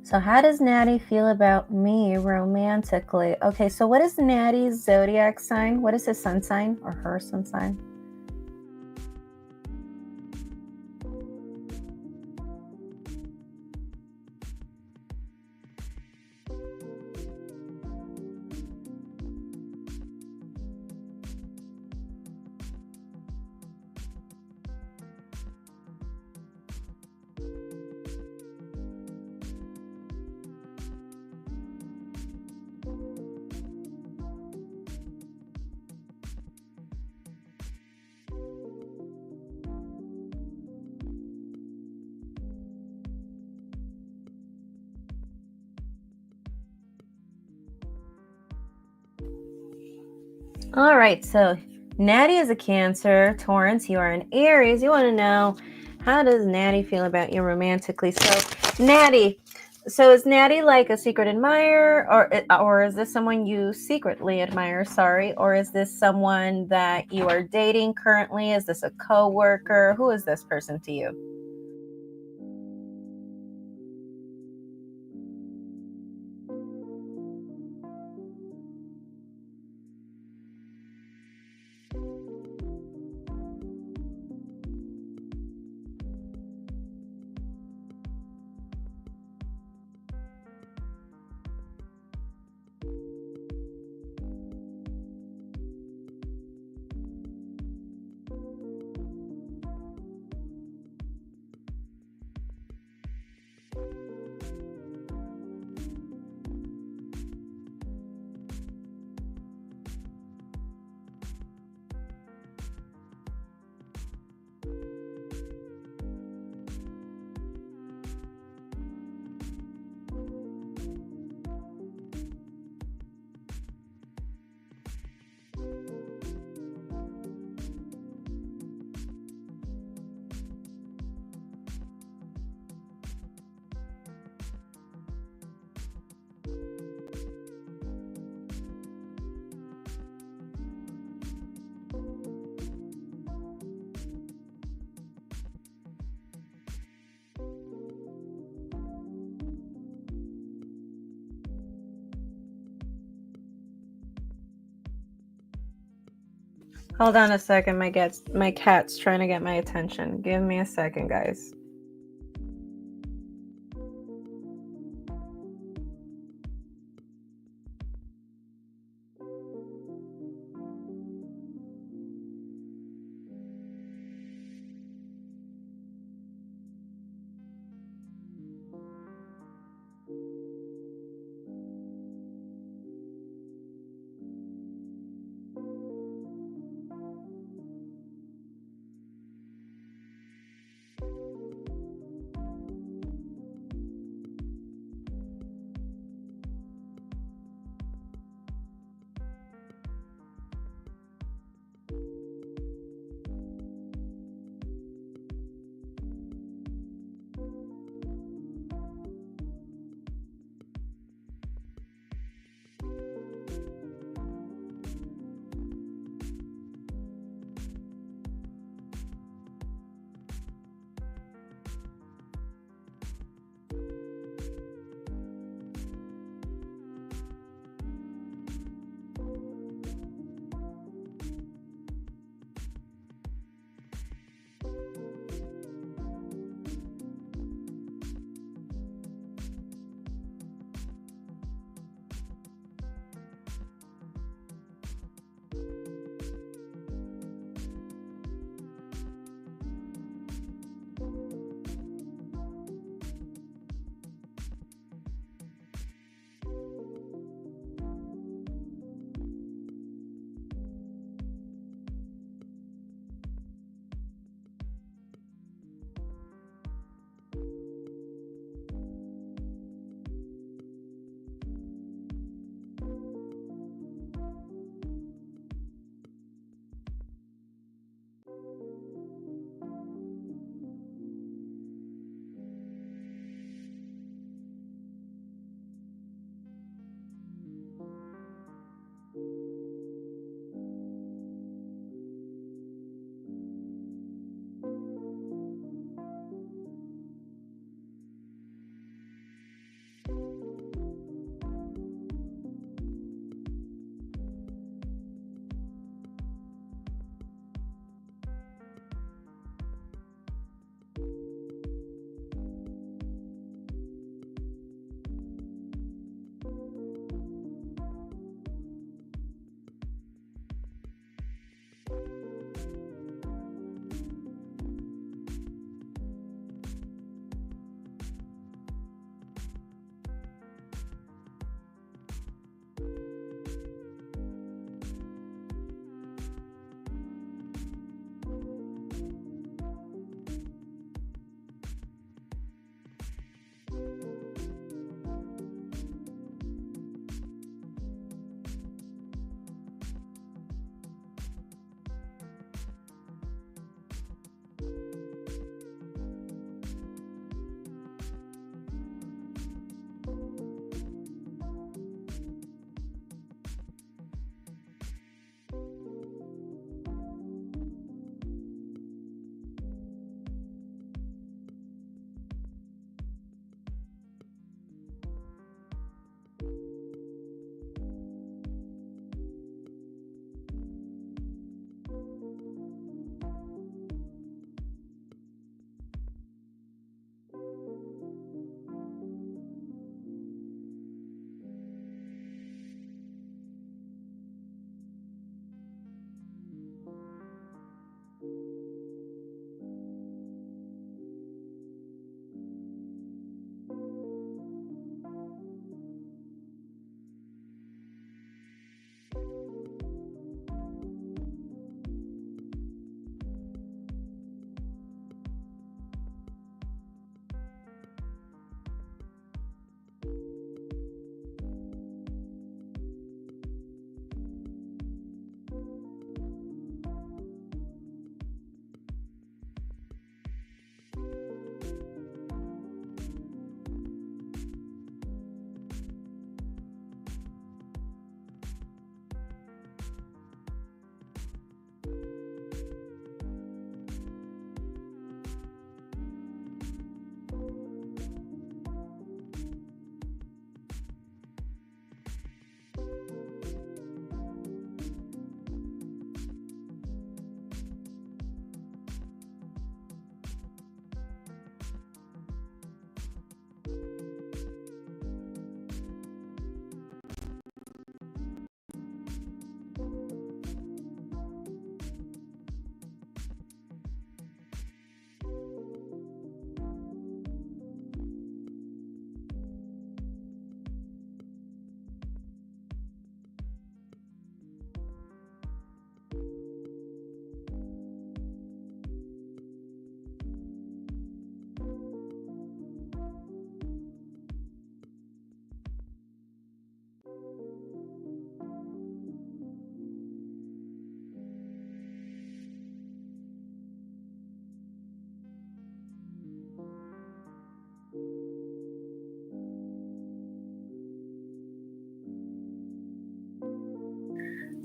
So how does Natty feel about me romantically? Okay, so what is Natty's zodiac sign? What is his sun sign or her sun sign? All right, so Natty is a Cancer. Taurus, you are an Aries. You want to know, how does Natty feel about you romantically? So, Natty, So is Natty like a secret admirer, or is this someone you secretly admire? Sorry, or is this someone that you are dating currently? Is this a coworker? Who is this person to you? Hold on a second, my cat's trying to get my attention. Give me a second, guys.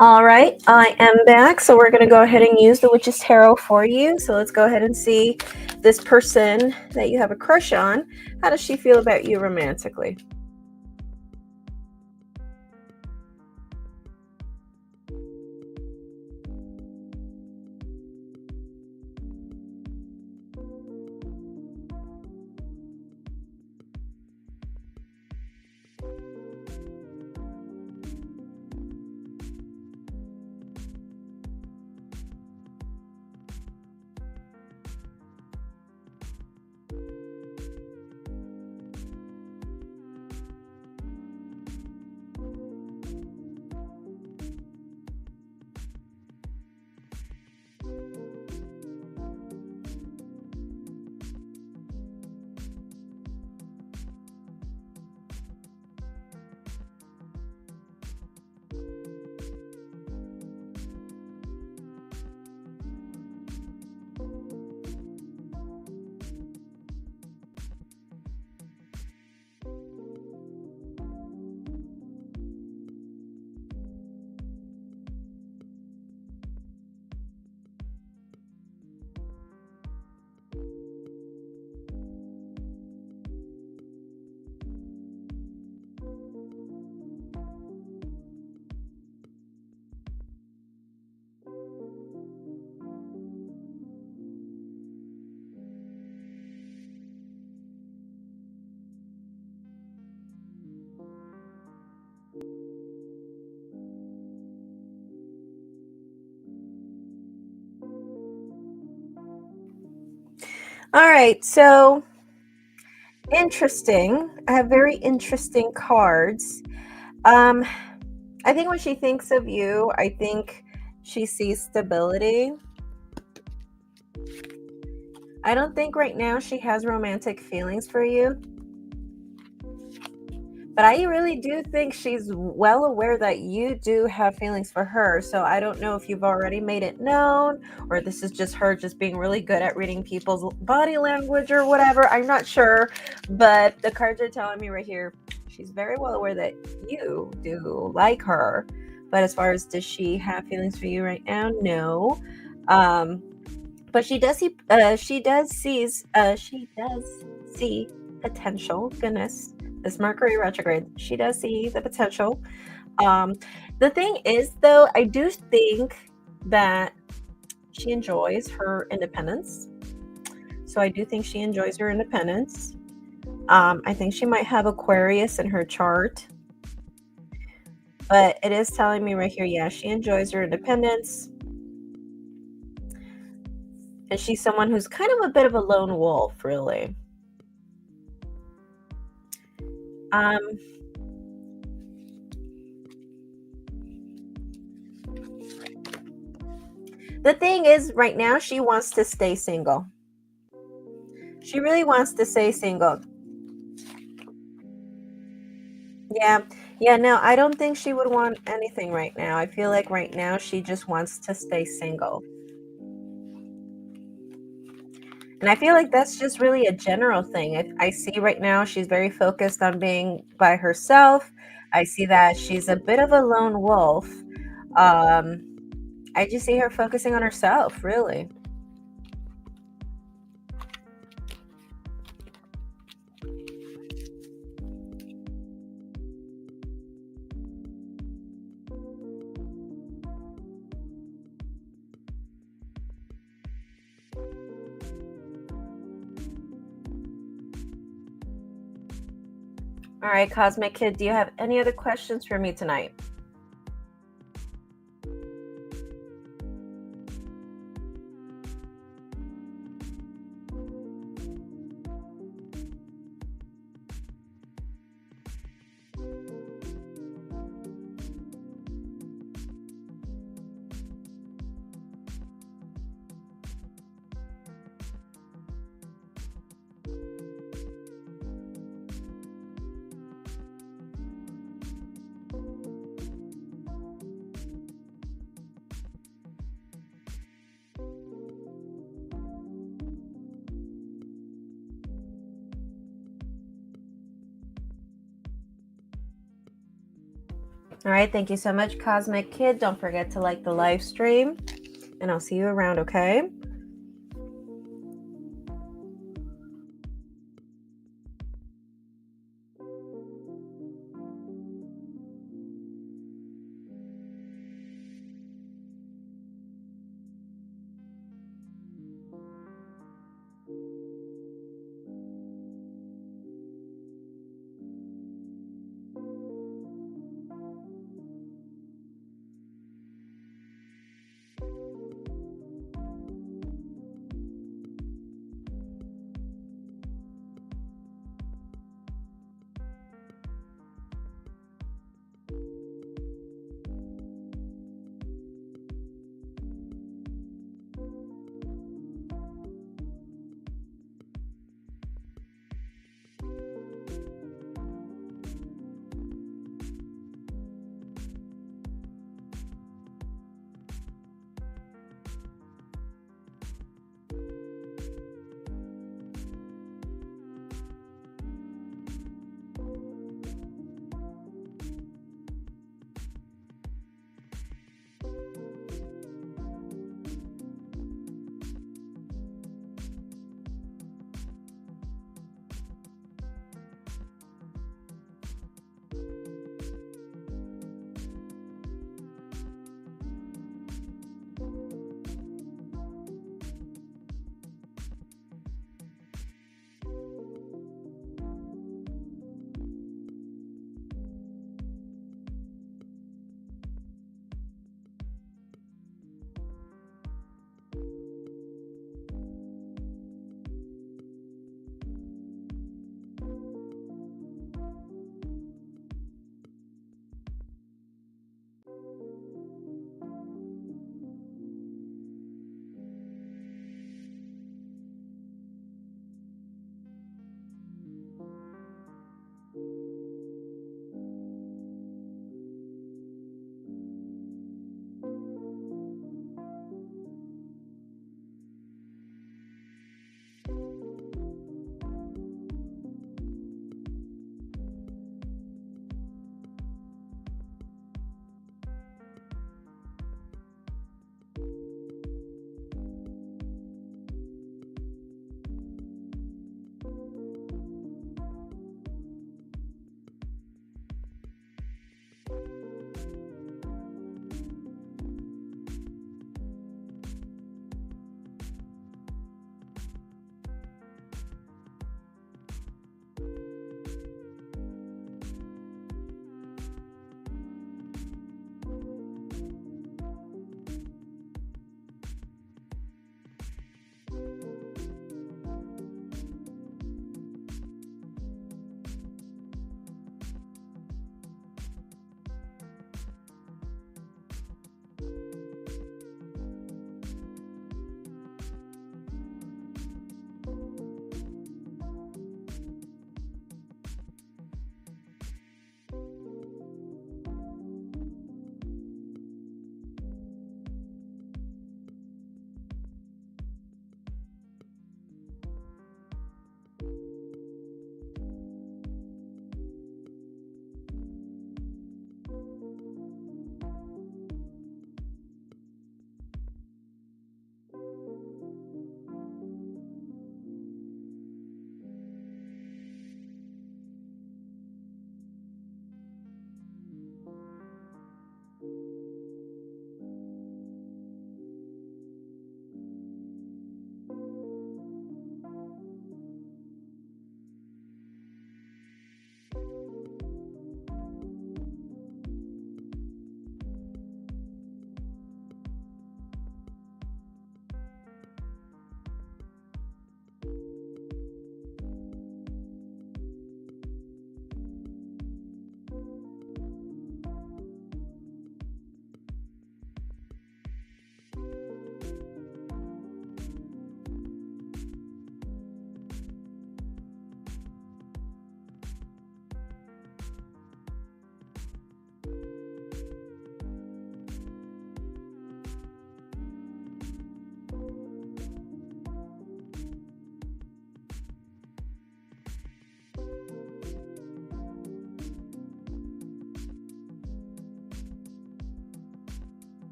All right, I am back. So we're going to go ahead and use the Witch's Tarot for you. So let's go ahead and see this person that you have a crush on. How does she feel about you romantically? All right, so interesting. I have very interesting cards. I think when she thinks of you, I think she sees stability. I don't think right now she has romantic feelings for you. But I really do think she's well aware that you do have feelings for her. So I don't know if you've already made it known, or this is just her just being really good at reading people's body language or whatever. I'm not sure. But the cards are telling me right here, she's very well aware that you do like her. But as far as does she have feelings for you right now? No. But she does see potential. Goodness. This Mercury retrograde, she does see the potential. The thing is, though, I do think that she enjoys her independence. So I do think she enjoys her independence. I think she might have Aquarius in her chart. But it is telling me right here, yeah, she enjoys her independence. And she's someone who's kind of a bit of a lone wolf, really. The thing is, right now, she wants to stay single. She really wants to stay single. Yeah, no, I don't think she would want anything right now. I feel like right now she just wants to stay single. And I feel like that's just really a general thing. I see right now she's very focused on being by herself. I see that she's a bit of a lone wolf. I just see her focusing on herself, really. All right, Cosmic Kid, do you have any other questions for me tonight? All right, thank you so much, Cosmic Kid. Don't forget to like the live stream, and I'll see you around, okay?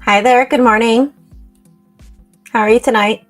Hi there. Good morning. How are you tonight?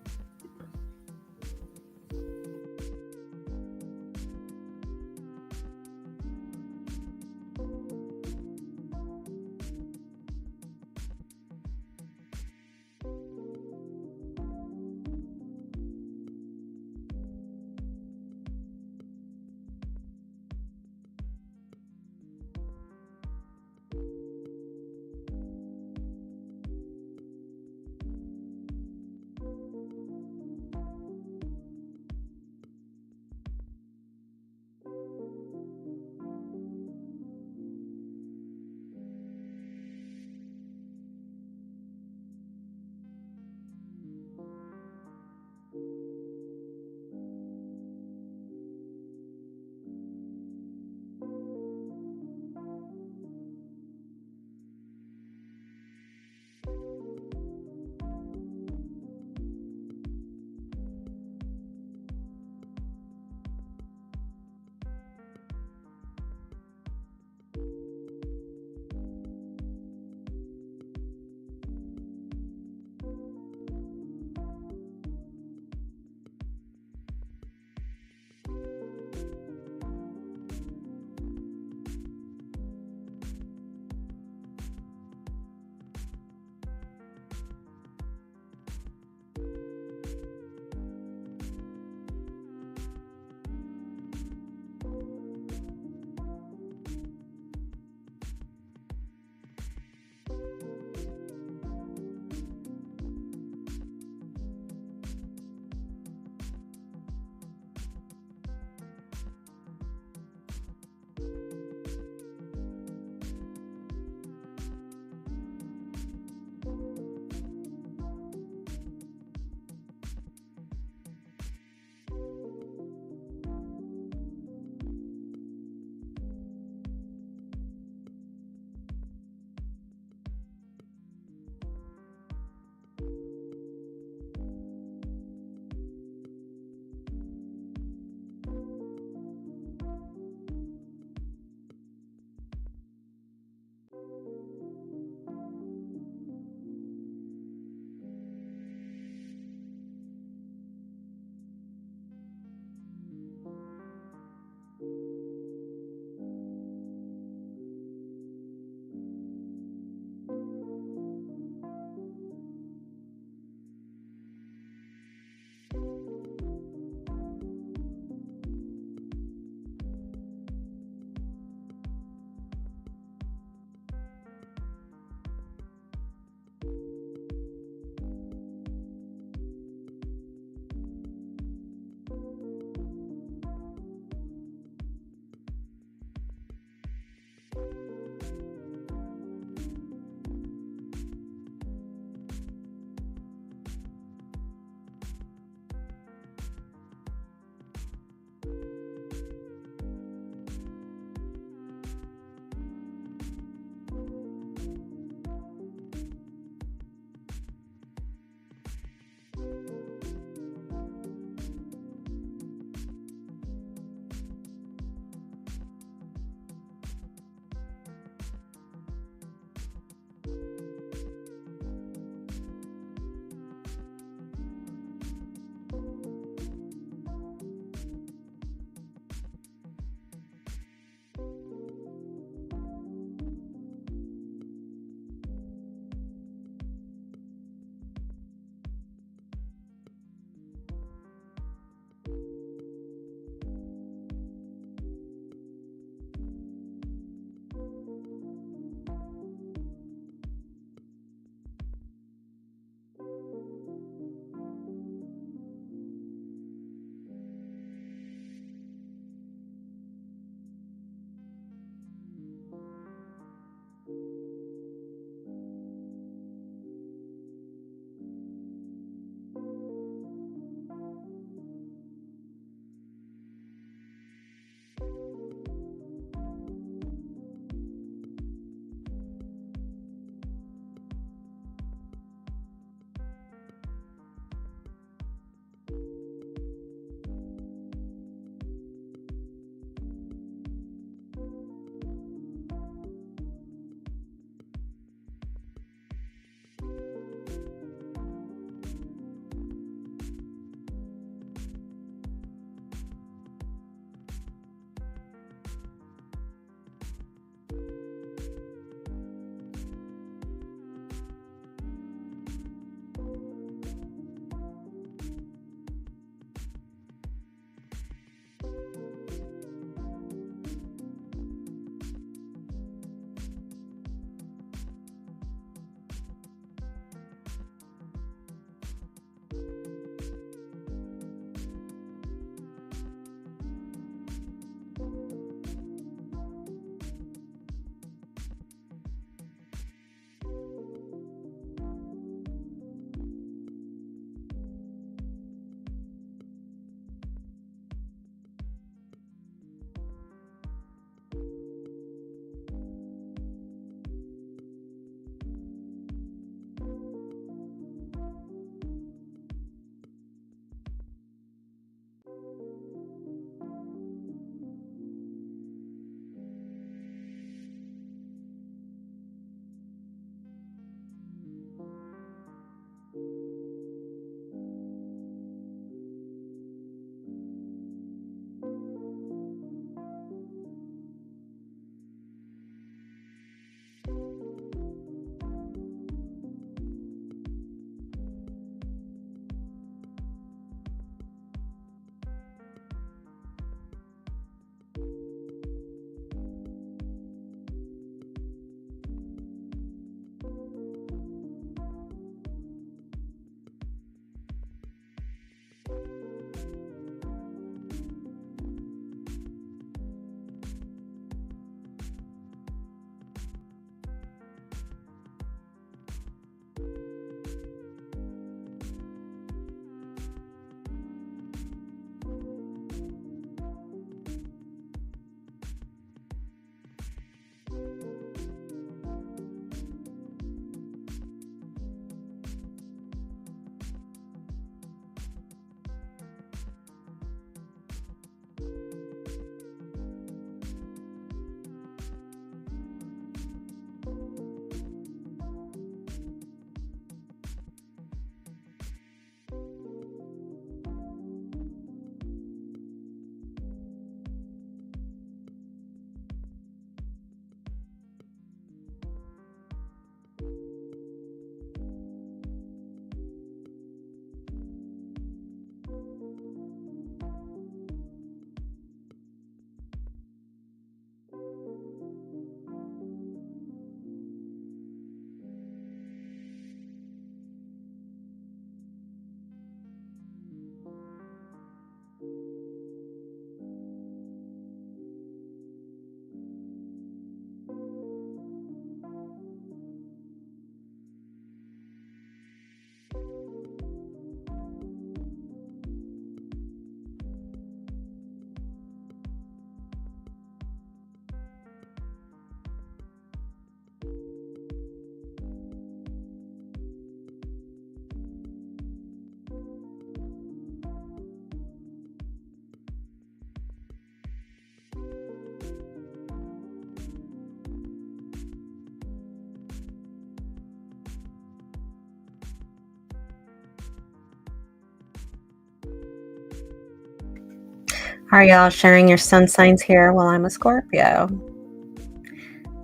Are y'all sharing your sun signs here? Well, I'm a Scorpio.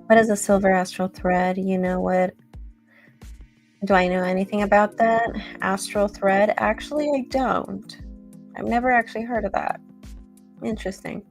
What is a silver astral thread? You know what? Do I know anything about that? Astral thread? Actually, I don't. I've never actually heard of that. Interesting.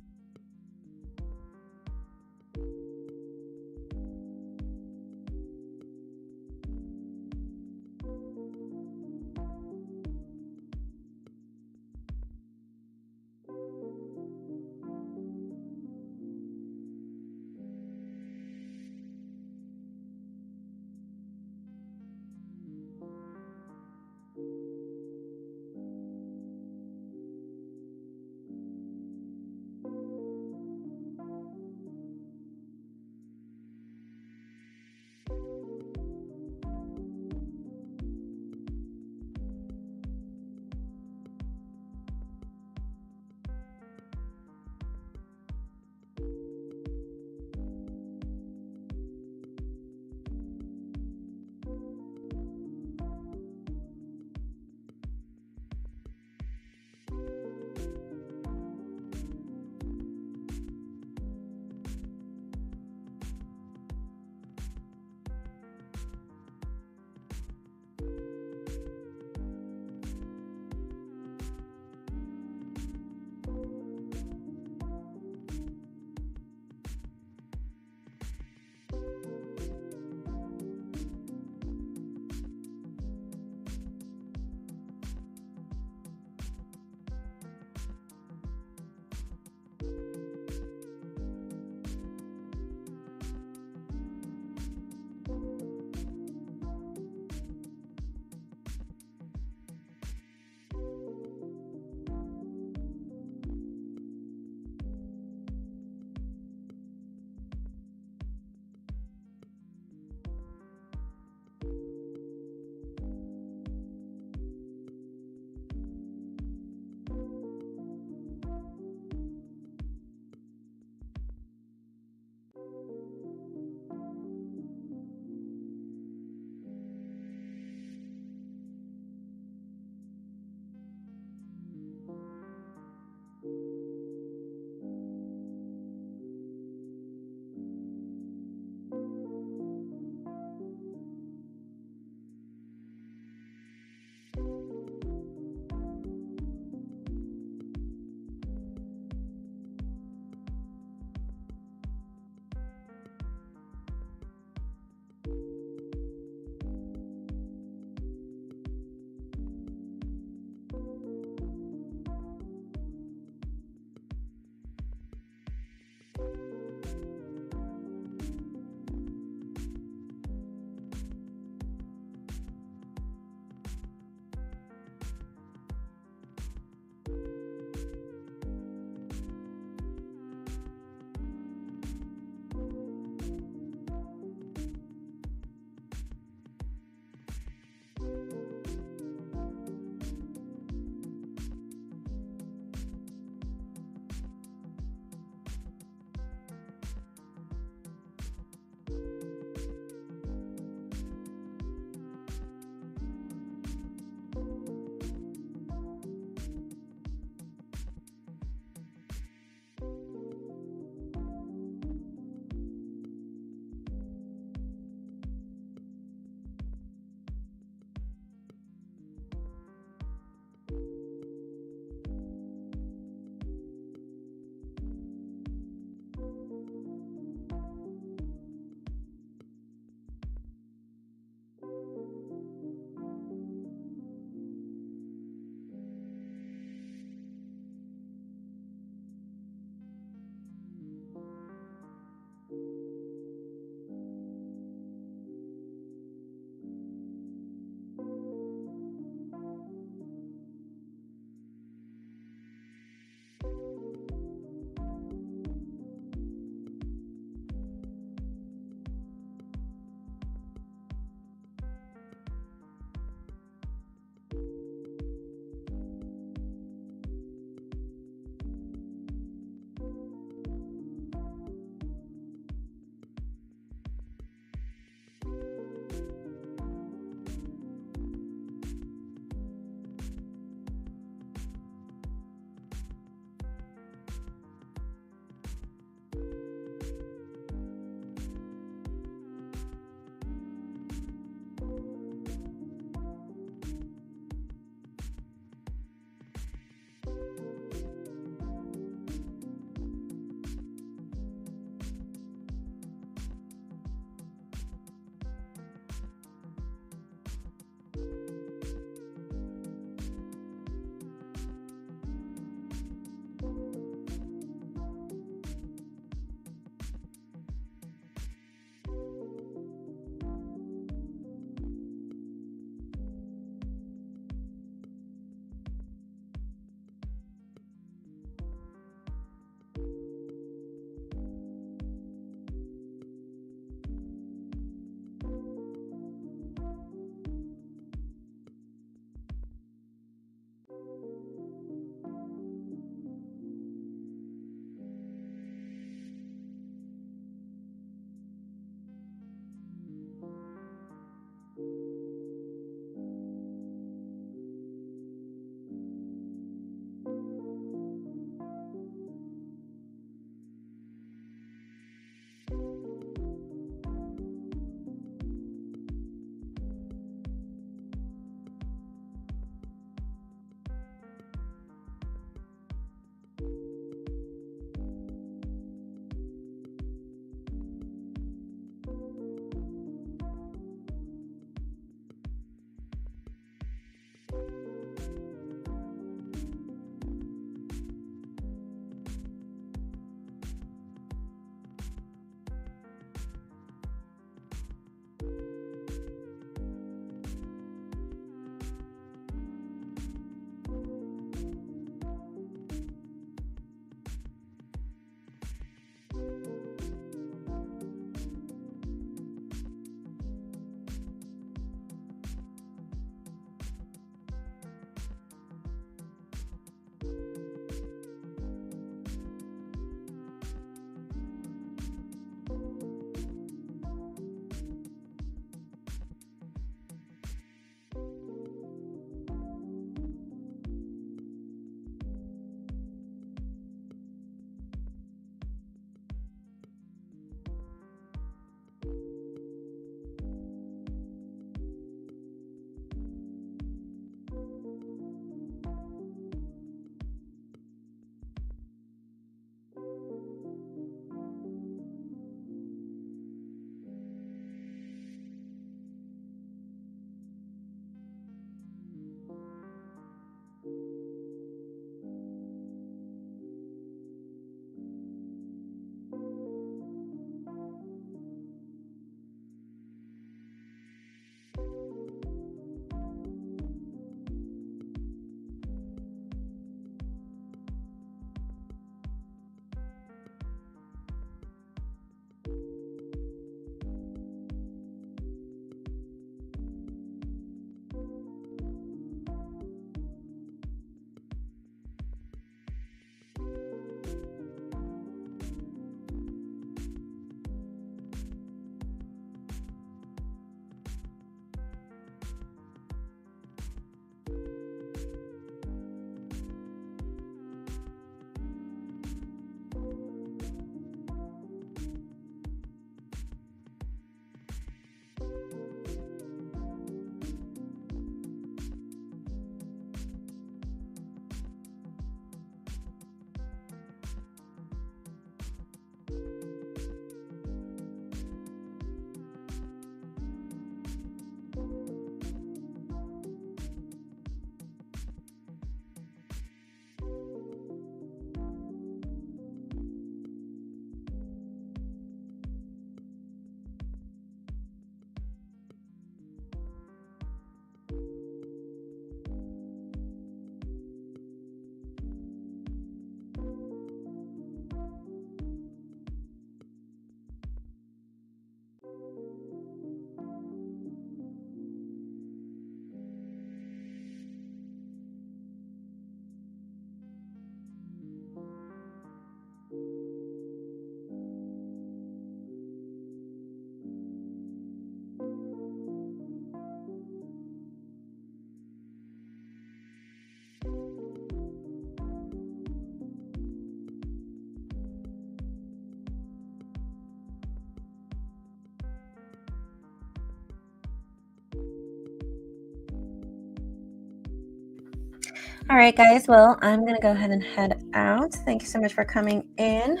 All right, guys. Well, I'm going to go ahead and head out. Thank you so much for coming in.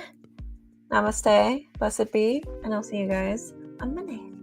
Namaste. Blessed be. And I'll see you guys on Monday.